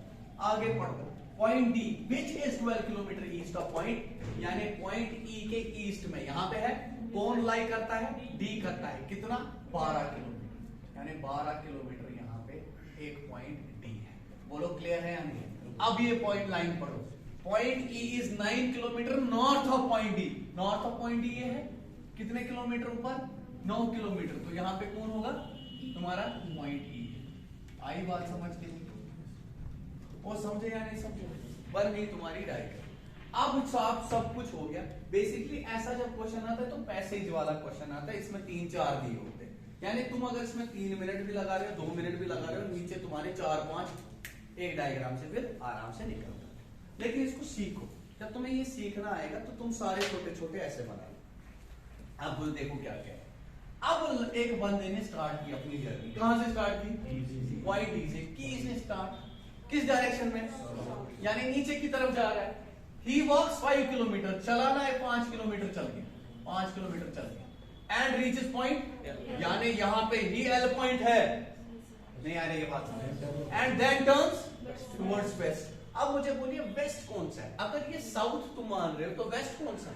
आगे पढ़ो, point D which is 12 kilometre east of point, यानी पॉइंट ई के ईस्ट में यहां पे है, कौन लाई करता है? डी करता है। कितना? 12 किलोमीटर, यानी 12 किलोमीटर यहाँ पे एक पॉइंट डी है। बोलो क्लियर है या नहीं? अब ये पॉइंट लाइन पढ़ो, point E is 9 kilometre north of point D. North of point D ये है, कितने किलोमीटर ऊपर? 9 किलोमीटर। तो यहाँ पे कौन होगा? तुम्हारा पॉइंट ई। आई बात समझ के? वो समझे या नहीं समझे? बन गई तुम्हारी डायग्राम। अब साफ सब कुछ हो गया। बेसिकली ऐसा जब क्वेश्चन आता है तो पैसेज वाला क्वेश्चन आता है, इसमें 3-4 दिए होते हैं, यानी तुम अगर इसमें 3 मिनट भी लगा रहे हो, 2 मिनट भी लगा रहे हो, नीचे तुम्हारे 4-5 एक डायग्राम से फिर आराम से निकल जाते। लेकिन इसको सीखो, जब तुम्हें ये सीखना आएगा तो तुम सारे छोटे छोटे ऐसे बना लो। अब देखो क्या क्या है। अब एक बंदे ने स्टार्ट की अपनी जर्नी, कहां से स्टार्ट की? पॉइंट डी से की इसने स्टार्ट। किस डायरेक्शन में, यानी नीचे की तरफ जा रहा है। ही वॉक्स 5 किलोमीटर, चलाना है 5 किलोमीटर चल के, 5 किलोमीटर चल के, एंड रीचेस पॉइंट, यानी यहां पे ही एल पॉइंट है, नहीं आ रही ये बात, and then turns towards west. अब मुझे बोलिए वेस्ट कौन सा है, अगर ये साउथ तुम मान रहे हो तो वेस्ट कौन सा,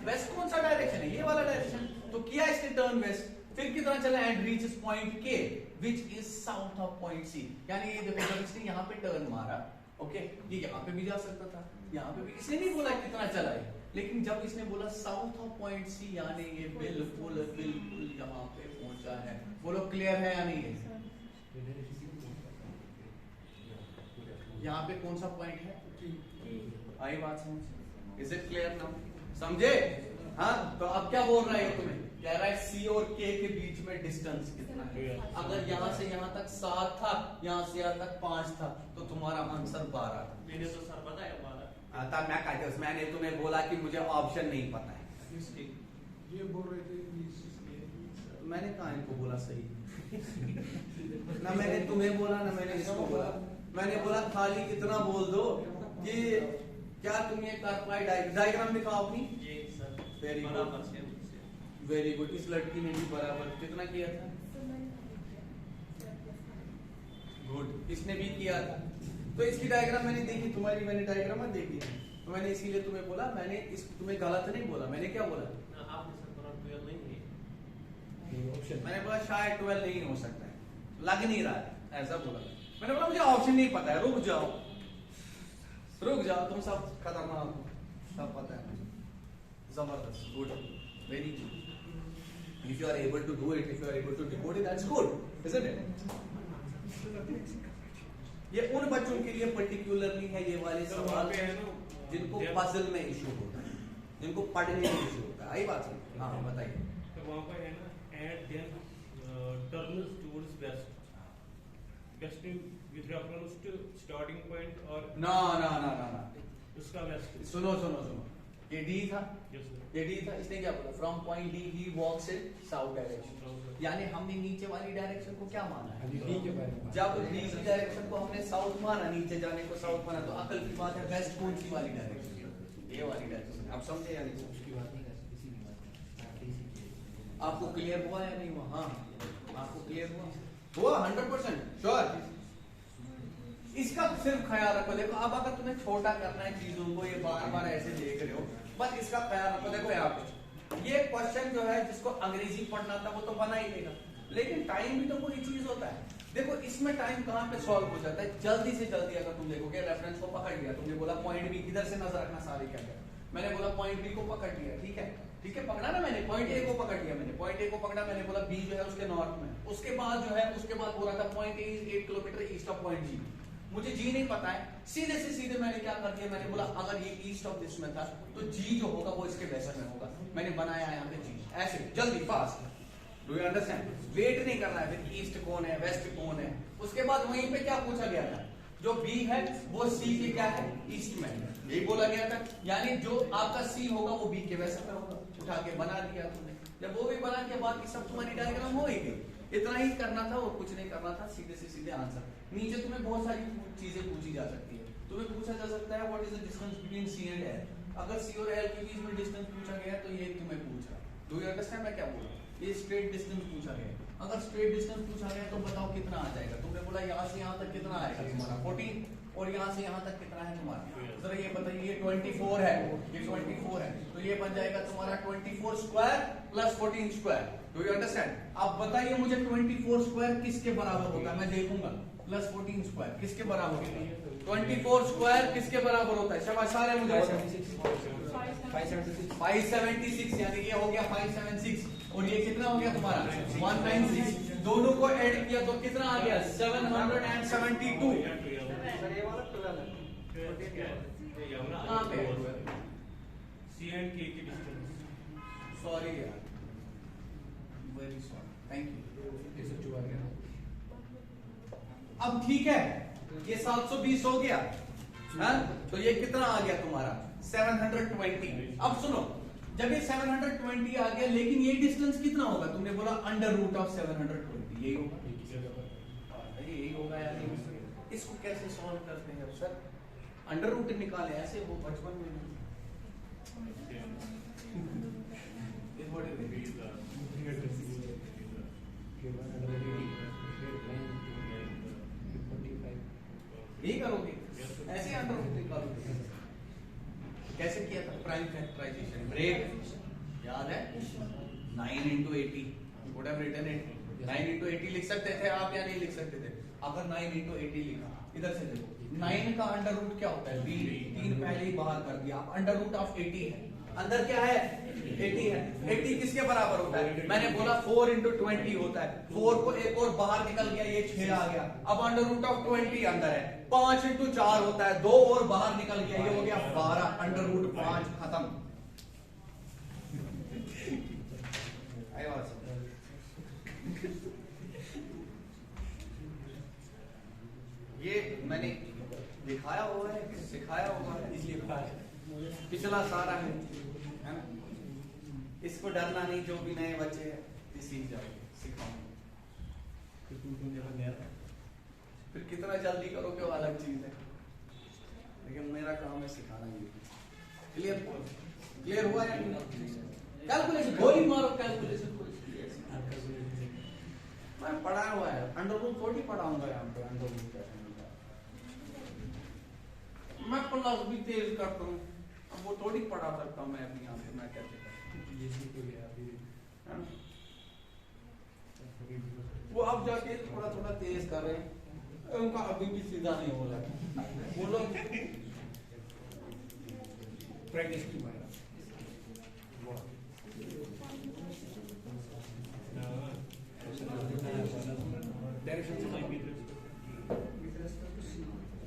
वेस्ट कौन सा डायरेक्शन है, ये वाला डायरेक्शन, तो किया इसने टर्न वेस्ट, फिर कितना चला, and reaches point K which is south of point C, यानी ये देखो जब इसने यहाँ पे टर्न मारा, ओके, ये यहाँ पे भी जा सकता था, यहाँ पे भी, इसने नहीं बोला कितना चला है, लेकिन जब इसने बोला साउथ ऑफ पॉइंट सी, यानी ये बिल्कुल बिल्कुल यहाँ पे पहुंचा है। बोलो क्लियर है या नहीं है, यहाँ पे कौन सा पॉइंट है, आई बात समझ, इज इट क्लियर नाउ, समझे? हाँ, तो अब क्या बोल रहा है तुम्हें, कह रहा है सी और के के बीच में डिस्टेंस कितना है, अगर यहाँ से यहाँ तक 7 था, यहाँ से यहाँ तक 5 था, तो तुम्हारा आंसर 12 था। मैंने तो सर बताया 12। तब मैं कहते मैंने तुम्हें बोला कि मुझे ऑप्शन नहीं पता है, ये बोल रहे थे, मैंने कहा इनको बोला सही ना मैंने तुम्हें बोला ना मैंने इसको बोला, मैंने बोला खाली इतना बोल दो कि क्या तुम ये कर पाए, डायग्राम दिखाओ अपनी, ये सर वेरी बराबर से वेरी गुड। इस लड़की ने भी बराबर कितना किया था, गुड, इसने भी किया था। तो इसकी डायग्राम मैंने देखी, तुम्हारी मैंने डायग्राम मत देखी, तो मैंने इसीलिए तुम्हें बोला, मैंने इस तुम्हें गलत नहीं बोला, मैंने क्या बोला, आपने सर बोला 12 नहीं है, ऑप्शन मैंने बोला शायद 12 नहीं हो सकता है, लग नहीं रहा है, ऐसा बोला। मैंने बोला मुझे ऑप्शन नहीं पता है, रुक जाओ तुम सब खतरनाक हो, सब पता है, जबरदस्त, good, very good. If you are able to do it, if you are able to decode it, that's good, isn't it? ये उन बच्चों के लिए पर्टिकुलरली है ये वाले सवाल जिनको पजल में इशू होता है, जिनको पढ़ने में इशू होता है, आई बात है। हाँ बताइए। तो वहाँ पर है ना, and then turns towards west, west with reference to starting point, और ना ना ना ना ना उसका वेस्ट, सुनो सुनो सुनो, ये डी था, यस सर, ये डी था, इसने क्या बोला, from point D he walks in south direction, यानी हमने नीचे वाली डायरेक्शन को क्या माना है, डी के बारे में जब डी की डायरेक्शन को हमने साउथ माना, नीचे जाने को साउथ माना, तो अकल की बात है वेस्ट कौन सी वाली डायरेक्शन, ये वाली डायरेक्शन। आप समझे या नहीं, उसकी बात नहीं कर सकते, किसी भी बात आपको क्लियर हुआ या नहीं हुआ, हाँ आपको क्लियर हुआ 100% श्योर। इसका सिर्फ ख्याल रखो, देखो अब अगर तुम्हें छोटा करना है चीजों को, ये बार बार ऐसे देख रहे हो, बस इसका ख्याल रखो। देखो यहाँ पे ये क्वेश्चन जो है जिसको अंग्रेजी पढ़ना था वो तो बना ही देगा, लेकिन टाइम भी तो कोई चीज होता है। देखो इसमें टाइम कहाँ पे सॉल्व हो जाता है, जल्दी से जल्दी अगर तुम देखोगे रेफरेंस को पकड़ लिया, तुमने बोला पॉइंट बी, इधर से नजर रखना सारे क्या क्या, मैंने बोला पॉइंट बी को पकड़ लिया, ठीक है पकड़ा ना मैंने, पॉइंट ए को पकड़ लिया, मैंने पॉइंट ए को पकड़ा, मैंने बोला बी जो है उसके नॉर्थ में, उसके बाद जो है उसके बाद बोला था point A is 8 kilometre east of point G, मुझे जी नहीं पता है, सीधे से सीधे मैंने क्या कर दिया, मैंने बोला अगर ये ईस्ट ऑफ दिस में था तो जी जो होगा वो इसके वेस्ट में होगा, मैंने बनाया यहाँ पे जी, ऐसे जल्दी fast, do you understand, wait नहीं करना है फिर ईस्ट कौन है वेस्ट कौन है। उसके बाद वहीं पे क्या पूछा गया था, जो बी है वो सी के क्या है ईस्ट में, यही बोला गया था, यानी जो आपका सी होगा वो बी के वेस्ट में होगा, उठा के बना दिया तुमने, जब वो भी बना के बाकी सब तुम्हारी डायग्राम हो ही गई, इतना ही करना था और कुछ नहीं करना था, सीधे से सीधे आंसर। नीचे तुम्हें बहुत सारी चीजें पूछी जा सकती है, तुम्हें पूछा जा सकता है what is the distance between C and L, अगर सी और एल के बीच में डिस्टेंस पूछा गया तो ये तुम्हें पूछा, डू यू अंडरस्टैंड मैं क्या बोल रहा हूँ, ये स्ट्रेट डिस्टेंस पूछा गया, अगर स्ट्रेट डिस्टेंस पूछा गया तो बताओ कितना आ जाएगा, तुमने बोला यहाँ से यहाँ तक कितना आएगा तुम्हारा 14 और यहाँ से यहाँ तक कितना है तुम्हारा, जरा ये बताइए, ये 24 है, ये 24 है, तो ये बन जाएगा तुम्हारा 24 square plus 14 square, do you understand. अब बताइए मुझे 24 स्क्वायर किसके बराबर होता है, मैं देखूंगा, प्लस 14 स्क्वायर किसके बराबर होता है, 24 स्क्वायर किसके बराबर होता है, शाबाश सारे मुझे 576, यानी ये हो गया 576 और ये कितना हो गया तुम्हारा 196, दोनों को ऐड किया तो कितना आ गया 772। कहाँ पे सी एंड के की डिस्टेंस, सॉरी यार, वेरी सॉरी, थैंक यू। अब ठीक है, ये 720 हो गया, हाँ? तो ये कितना आ गया तुम्हारा 720। अब सुनो, जब ये 720 आ गया, लेकिन ये डिस्टेंस कितना होगा, तुमने बोला अंडर रूट ऑफ 720, यही होगा, यही होगा यार, इसको कैसे सॉल्व करते हैं सर? अंडर रूट निकाले ऐसे वो बचपन में यही करोगे, ऐसे अंडर रूट निकालोगे। कैसे किया था प्राइम फैक्टराइजेशन? ब्रेक याद है? 9 into 80 would have written it 9 into 80 लिख सकते थे आप या नहीं लिख सकते थे? अगर 9 into 80 लिखा, इधर से देखो 9 का अंडर रूट क्या होता है? 3 पहले ही बाहर कर दिया। अंडर रूट ऑफ 80 है, अंदर क्या है? 80 है। 80 किसके बराबर होता है? मैंने बोला 4 into 20 होता है। 4 को एक और बाहर निकल गया, ये 6 आ गया। अब अंडर रूट ऑफ 20 अंदर है। 5 into 4 होता है, 2 और बाहर निकल गया, ये हो गया 12। अंडर रूट 5 खत्म। ये मैंने दिखाया हुआ है, सिखाया हुआ है, इसलिए पिछला सारा है ना? इसको डरना नहीं, जो भी नए बच्चे हैं ये सीख जाओगे, सिखाऊंगा। फिर कितना जल्दी करोगे वो अलग चीज है, लेकिन मेरा काम है सिखाना। ये क्लियर हुआ या नहीं? कैलकुलेशन गोली मारो, कैलकुलेशन मैं पढ़ाया हुआ है। अंडर रूट थोड़ी पढ़ाऊंगा यहाँ पे। अंडर रूट कैसे मिलता है? मैं प्लस भी तेज करता हूँ, अब वो थोड़ी पढ़ा सकता हूँ मैं अपनी यहाँ पे। मैं कैसे वो अब जाके थोड़ा थोड़ा तेज कर रहे हैं, उनका अभी भी सीधा नहीं हो रहा। वो लोग प्रैक्टिस की मारा।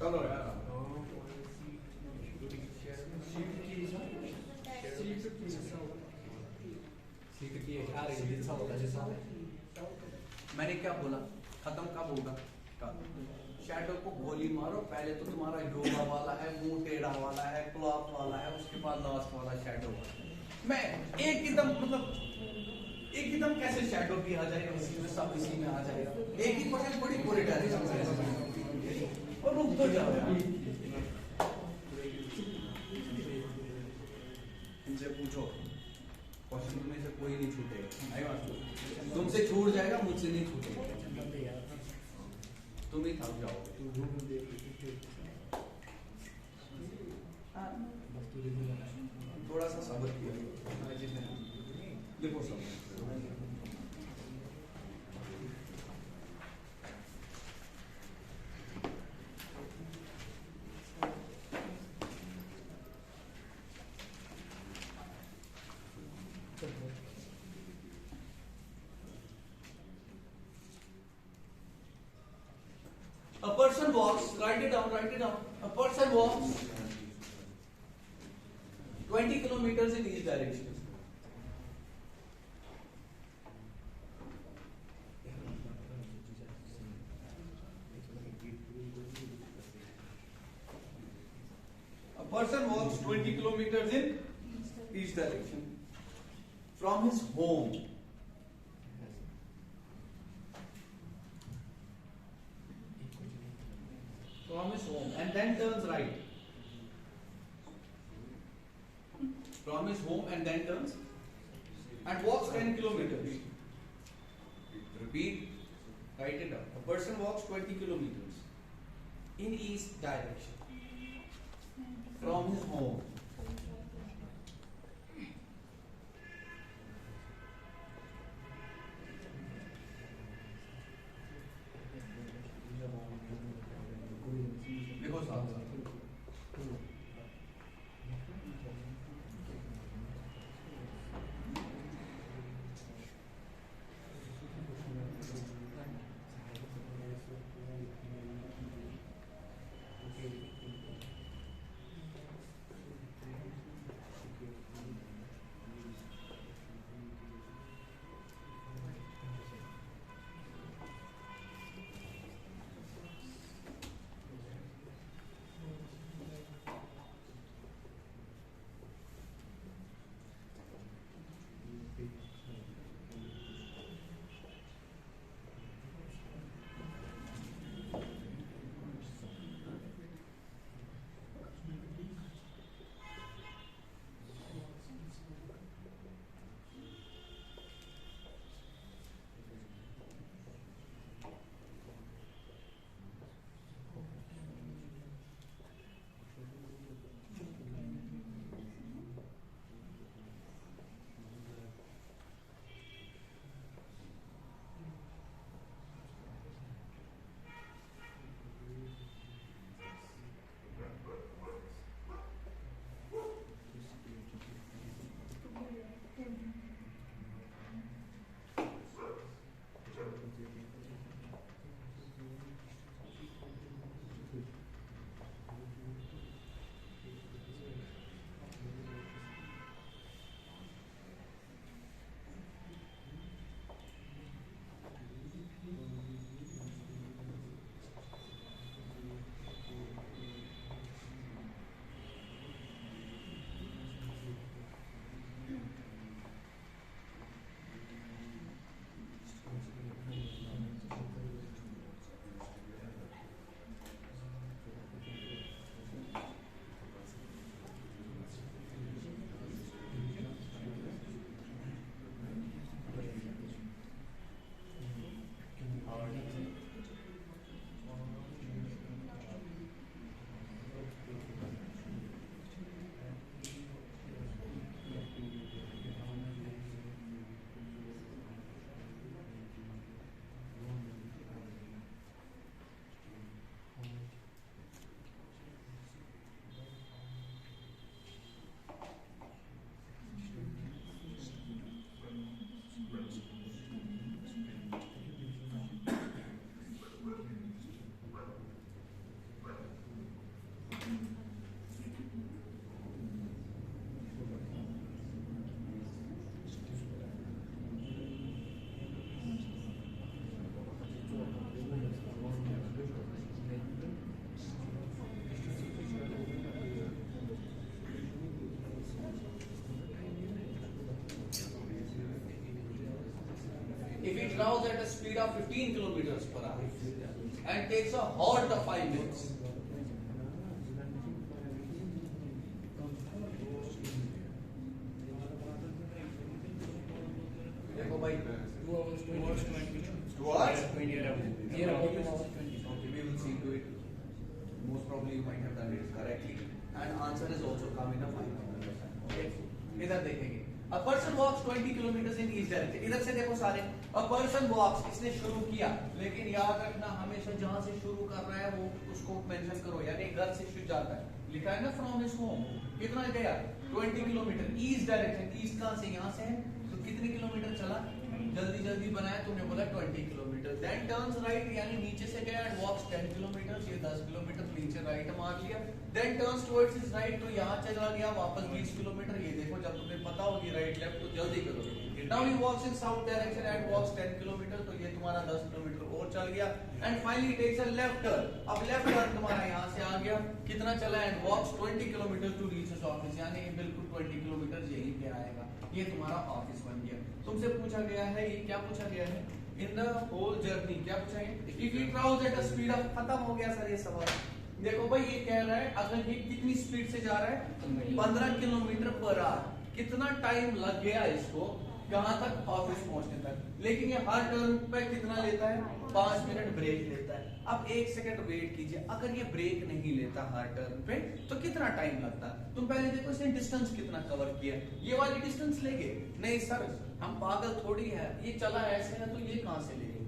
चलो यार, मैंने क्या बोला? खत्म कब होगा? शैडो को गोली मारो। पहले तो तुम्हारा योगा वाला है, मुंह टेढ़ा वाला है, क्लॉक वाला है, उसके बाद लास्ट वाला शैडो वाला। मैं एकदम एकदम कैसे शैडो भी आ जाएगा इसी में, सब इसी में आ जाएगा। एक ही पकड़ बड़ी पूरी डायरेक्शन और रुक तो जाओ यार। इनसे पूछो क्वेश्चन, तुम्हें से कोई नहीं छूटेगा। तुमसे छूट जाएगा, मुझसे नहीं छूटेगा। तुम ही थक जाओगे। थोड़ा सा सब्र किया, देखो सब्र। A person walks, write it down. A person walks 20 kilometers in each direction. A person walks 20 kilometers in each direction from his home. From his home and then turns right. From his home and then turns and walks 10 kilometers. Repeat, write it down. A person walks 20 kilometers in east direction from his home. Because travels at a speed of 15 kilometers per hour and takes a halt of 5 minutes. देखो भाई 2 hours 20. 2 hours. Here about 2 hours 20. Okay, we will see to it. Most probably you might have done it correctly, and answer is also come in a 500%. Okay, इधर देखेंगे. A person walks 20 kilometers in each direction. इधर से देखो सारे. A person walks. इसने शुरू किया, लेकिन याद रखना हमेशा जहाँ से शुरू कर रहा है वो उसको मेंशन करो. यानी घर से शुरू जाता है. लिखा है ना from his home. कितना गया? 20 किलोमीटर. East direction. East कहाँ से? यहाँ से है. तो कितने किलोमीटर चला? जल्दी जल्दी बनाया तुमने बोला 20 किलोमीटर. Then turns right यानी नीचे से गया and walks 10 kilometers. ये 10 किलोमीटर नीचे राइट मार लिया. Then turns towards his right तो यहाँ चला गया वापस 20 किलोमीटर. ये देखो जब तुम्हें पता होगी राइट लेफ्ट तो जल्दी करोगे. Now he walks in south direction and walks 10 kilometre तो ये तुम्हारा 10 किलोमीटर और चल गया. And finally takes a left turn. अब लेफ्ट टर्न तुम्हारा यहाँ से आ गया. कितना चला and walks 20 kilometers to reach his office. यानी बिल्कुल 20 किलोमीटर यहीं पे आएगा. ये तुम्हारा ऑफिस बन गया. तुमसे पूछा गया है ये क्या पूछा गया है इन द होल जर्नी क्या पूछा है if he travels at a speed of खत्म हो गया सर ये सवाल. देखो भाई ये कह रहा है अगर ये कितनी स्पीड से जा रहा है 15 किलोमीटर पर आवर. कितना टाइम लग गया इसको कहां तक ऑफिस पहुंचने तक. लेकिन ये हर टर्न पे कितना लेता है 5 मिनट ब्रेक लेता है. अब 1 सेकंड वेट कीजिए. अगर ये ब्रेक नहीं लेता हर टर्न पे तो कितना टाइम लगता. तुम पहले देखो इसने डिस्टेंस कितना कवर किया. ये वाली डिस्टेंस लेंगे नहीं सर हम पागल थोड़ी है. ये चला ऐसे है तो ये कहां से लेंगे.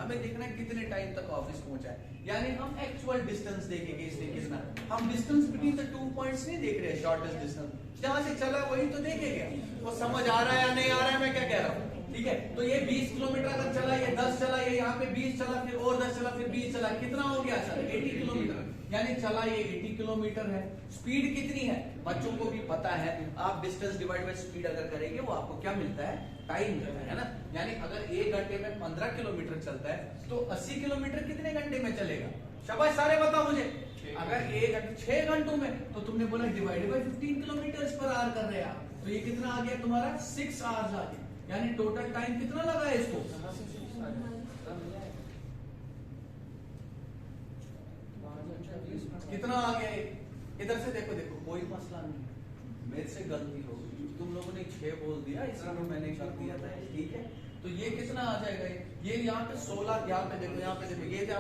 हमें देखना है कितने टाइम तक ऑफिस पहुंचा है. यानी हम एक्चुअल डिस्टेंस देखेंगे इसने कितना. हम डिस्टेंस बिटवीन द 2 पॉइंट्स नहीं देख रहे. शॉर्टेस्ट डिस्टेंस जहां से चला वही तो देखेंगे. वो समझ आ रहा है या नहीं आ रहा है मैं क्या कह रहा हूँ. ठीक है तो ये 20 किलोमीटर अगर चला ये 10 चला ये यहाँ पे 20 चला फिर और 10 चला फिर 20 चला कितना हो गया सर 80 किलोमीटर. यानी चला ये 80 किलोमीटर है. स्पीड कितनी है बच्चों को भी पता है. आप डिस्टेंस डिवाइड बाय स्पीड अगर करेंगे वो आपको क्या मिलता है टाइम मिलता है ना. यानी अगर 1 घंटे में 15 किलोमीटर चलता है तो 80 किलोमीटर कितने घंटे में चलेगा. शाबाश सारे बताओ मुझे. अगर 6 घंटों में तो तुमने बोला divided by 15 kilometre per hour कर रहे हैं आप तो ये कितना आ गया तुम्हारा 6 आवर्स आ गया. यानी टोटल टाइम कितना लगा है इसको. कितना आ गया. इधर से देखो देखो कोई मसला नहीं. मेरे से गलती हो गई तुम लोगों ने 6 बोल दिया इसलिए मैंने कर दिया था. ठीक है तो ये कितना आ जाएगा. ये यहाँ पे 16 यहाँ पे देखो ये यहाँ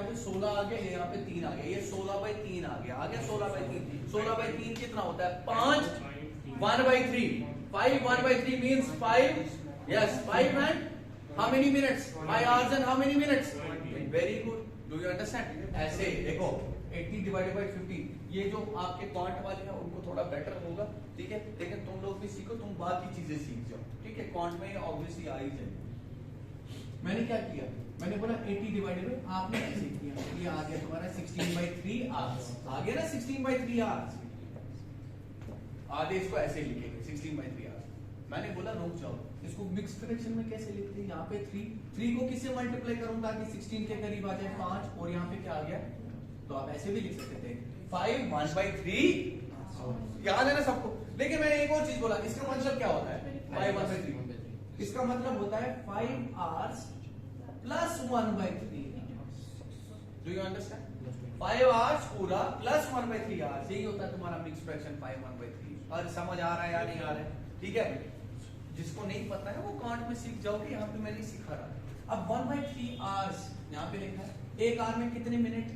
पे 16 आ गया. ये यहाँ पे 3 आ गया. ये 16/3 आ गया 16/3. 16/3 कितना होता है 5 1/3. 5 1/3 means 5. Yes, 5 and how many minutes? 5 hours and how many minutes? Very good. Do you understand? ऐसे देखो 80 divided by 50. ये जो आपके क्वांट वाले हैं उनको थोड़ा बेटर होगा. ठीक है लेकिन तुम लोग भी सीखो तुम बाकी चीजें सीख जाओ. ठीक है क्वांट में ऑब्वियसली आ ही जाए. मैंने क्या किया मैंने बोला 80 डिवाइडेड बाय आपने कैसे किया. ये आ गया तुम्हारा 16/3 आवर्स. आ गया ना 16/3 आवर्स. आधे इसको ऐसे लिखेंगे 16/3 आवर्स. मैंने बोला रुक जाओ इसको मिक्स फ्रैक्शन में कैसे लिखते हैं. यहाँ पे 3 को किससे मल्टीप्लाई करूंगा ताकि 16 के करीब आ जाए 5 और यहाँ पे क्या आ गया तो आप ऐसे भी लिख सकते थे 5 1/3. याद है ना सबको. लेकिन मैंने एक और चीज बोला इसका मतलब क्या होता है 5 1/3. इसका मतलब होता है 5 hours plus 1/3. Do you understand. 5 hours पूरा प्लस 1/3 hours यही होता है तुम्हारा मिक्स फ्रैक्शन 5 1/3. और समझ आ रहा है या नहीं आ रहा है. ठीक है जिसको नहीं पता है वो कांट में सीख जाओगे. यहाँ पे मैंने सिखा रहा. अब 1/3 hours यहाँ पे लिखा है. 1 hour में कितने मिनट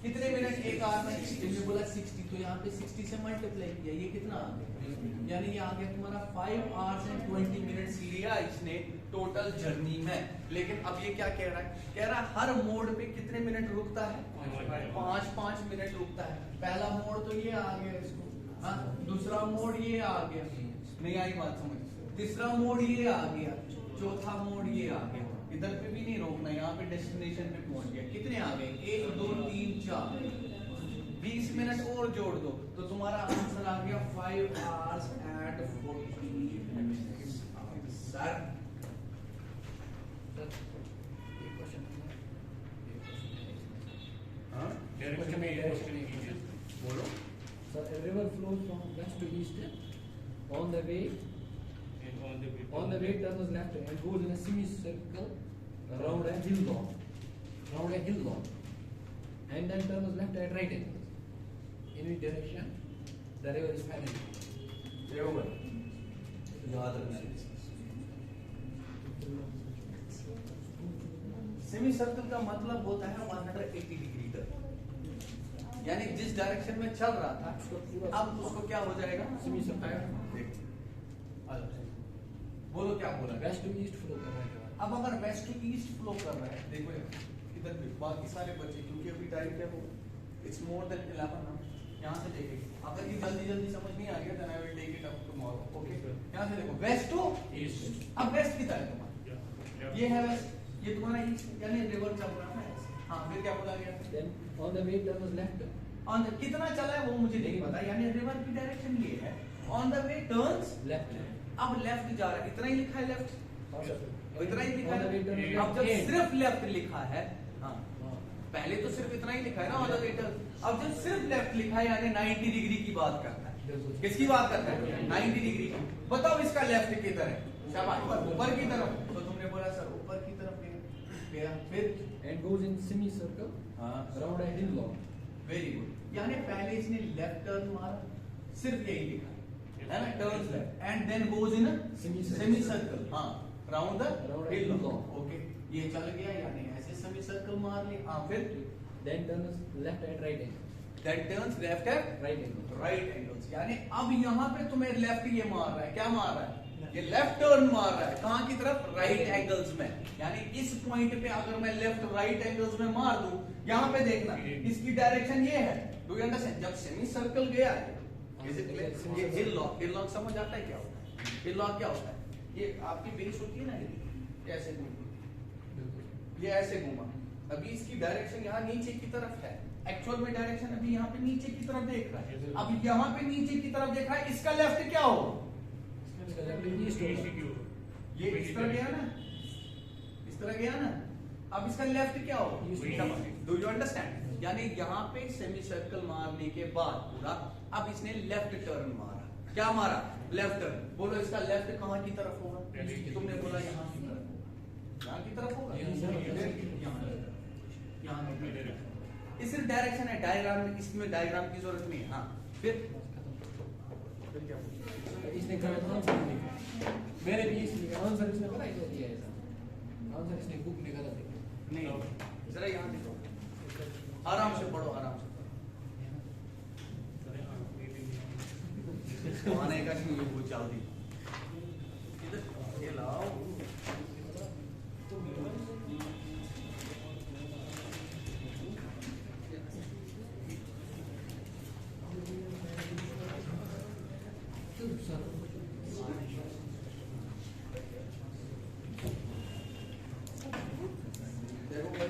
1 hour में. इसने बोला 60 तो यहाँ पे 60 से मल्टीप्लाई किया. ये कितना आ गया यानी ये आ गया तुम्हारा 5 hours and 20 minutes लिया इसने टोटल जर्नी में. लेकिन अब ये क्या कह रहा है हर मोड पे कितने मिनट रुकता है 5 मिनट रुकता है. पहला मोड तो ये आ गया इसको. हाँ दूसरा मोड ये आ गया. नहीं आई बात समझ. तीसरा मोड ये आ गया. चौथा मोड ये आ गया. इधर पे भी नहीं रोकना. यहाँ पे डेस्टिनेशन पे पहुंच गया. कितने आ गए 1 2 3 4 20 मिनट और जोड़ दो तो तुम्हारा आंसर आ गया 5 hours and 40 minutes. सर बोलो. So a river flows from west to east. On the way turns left and goes in a semicircle round a hill long, and then turns left at right angles. In which direction the river is finally? देखो भाई, याद रखना है। Semi circle का मतलब होता है 180 degree turn, यानी जिस डायरेक्शन में चल रहा था अब उसको क्या हो जाएगा? Semi circle. बोलो क्या बोला? वेस्ट टू ईस्ट फ्लो कर रहा है। अब अगर वेस्ट टू ईस्ट फ्लो कर रहा है, देखो इधर भी बाकी सारे बच्चे, क्योंकि अभी टाइम क्या हो, इट्स मोर देन 11 ना, यहाँ से देखेंगे। अगर ये जल्दी जल्दी समझ नहीं आ रही है then I will take it up tomorrow, okay? यहाँ से देखो वेस्ट टू ईस्ट। अब वेस्ट किधर है तुम्हारा? ये है वेस्ट, ये तुम्हारा ईस्ट, यानी रिवर चल रहा है ऐसे। हाँ, फिर क्या बोला गया? Then on the way turns left. On कितना चला है वो मुझे नहीं पता, यानी रिवर की डायरेक्शन ये है। On the way turns Left. अब लेफ्ट जा रहा है, इतना ही लिखा है लेफ्ट, इतना ही लिखा On the way है। turns अब जब left. सिर्फ लेफ्ट लिखा है, हाँ पहले तो सिर्फ इतना ही लिखा है ना ऑन द वे टर्न, अब जब सिर्फ लेफ्ट लिखा है यानी 90 डिग्री की बात करता है। किसकी बात करता है? 90 डिग्री की। बताओ इसका लेफ्ट किधर है? शाबाश, ऊपर की तरफ। तो तुमने बोला सर ऊपर की तरफ गया, फिर And goes in semicircle हाँ around a hill long. Very good, यानी पहले इसने लेफ्ट टर्न मारा, सिर्फ यही लिखा है ना, turns left and then goes in semi circle, हाँ round the hill long, okay? ये चल गया, यानी ऐसे सेमी सर्कल मार लिया। हाँ फिर Then turns left at right angle. That turns left eight Right angle. Right angles, यानी अब यहाँ पे तुम्हें लेफ्ट ये मार रहा है, क्या मार रहा है? ये लेफ्ट टर्न मार रहा है, कहाँ की तरफ? राइट एंगल्स में, यानी इस पॉइंट पे अगर मैं लेफ्ट राइट एंगल्स में मार दूं, यहाँ पे देखना इसकी डायरेक्शन ये है। Do you understand? जब सेमी सर्कल गया है, इज इट क्लियर? ये हिल लॉक समझ आता है क्या होता है? हिल लॉक क्या होता है? ये आपकी बेस होती है ना, ये ऐसे घूमती, ये ऐसे घूमा, अभी इसकी डायरेक्शन यहाँ नीचे की तरफ है, एक्चुअल में डायरेक्शन अभी यहाँ पे नीचे की तरफ देख रहा है, अब यहाँ पे नीचे की तरफ देख रहा है, इसका लेफ्ट क्या होगा? इसका left is east ईस्ट होगा. की ओर। ये इस तरह गया ना, इस तरह गया ना, अब इसका लेफ्ट क्या होगा? Do you understand? यानी यहाँ पे सेमी सर्कल मारने के बाद पूरा, अब इसने लेफ्ट टर्न मारा, क्या मारा? Left turn. बोलो इसका लेफ्ट कहाँ की तरफ होगा? तुमने बोला यहाँ की तरफ, यहाँ की तरफ होगा, यहाँ इस डायरेक्शन है, डायग्राम इसमें डायग्राम की जरूरत नहीं है। हाँ फिर क्या इसने गलत आंसर लिखा. मेरे भी इसलिए आंसर इसने पता है क्या दिया है? आंसर इसने बुक में गलत लिखा. नहीं, जरा यहाँ देखो, आराम से पढ़ो, आराम से पढ़ो, आने का नहीं है वो जल्दी इधर ये लाओ। देखो भाई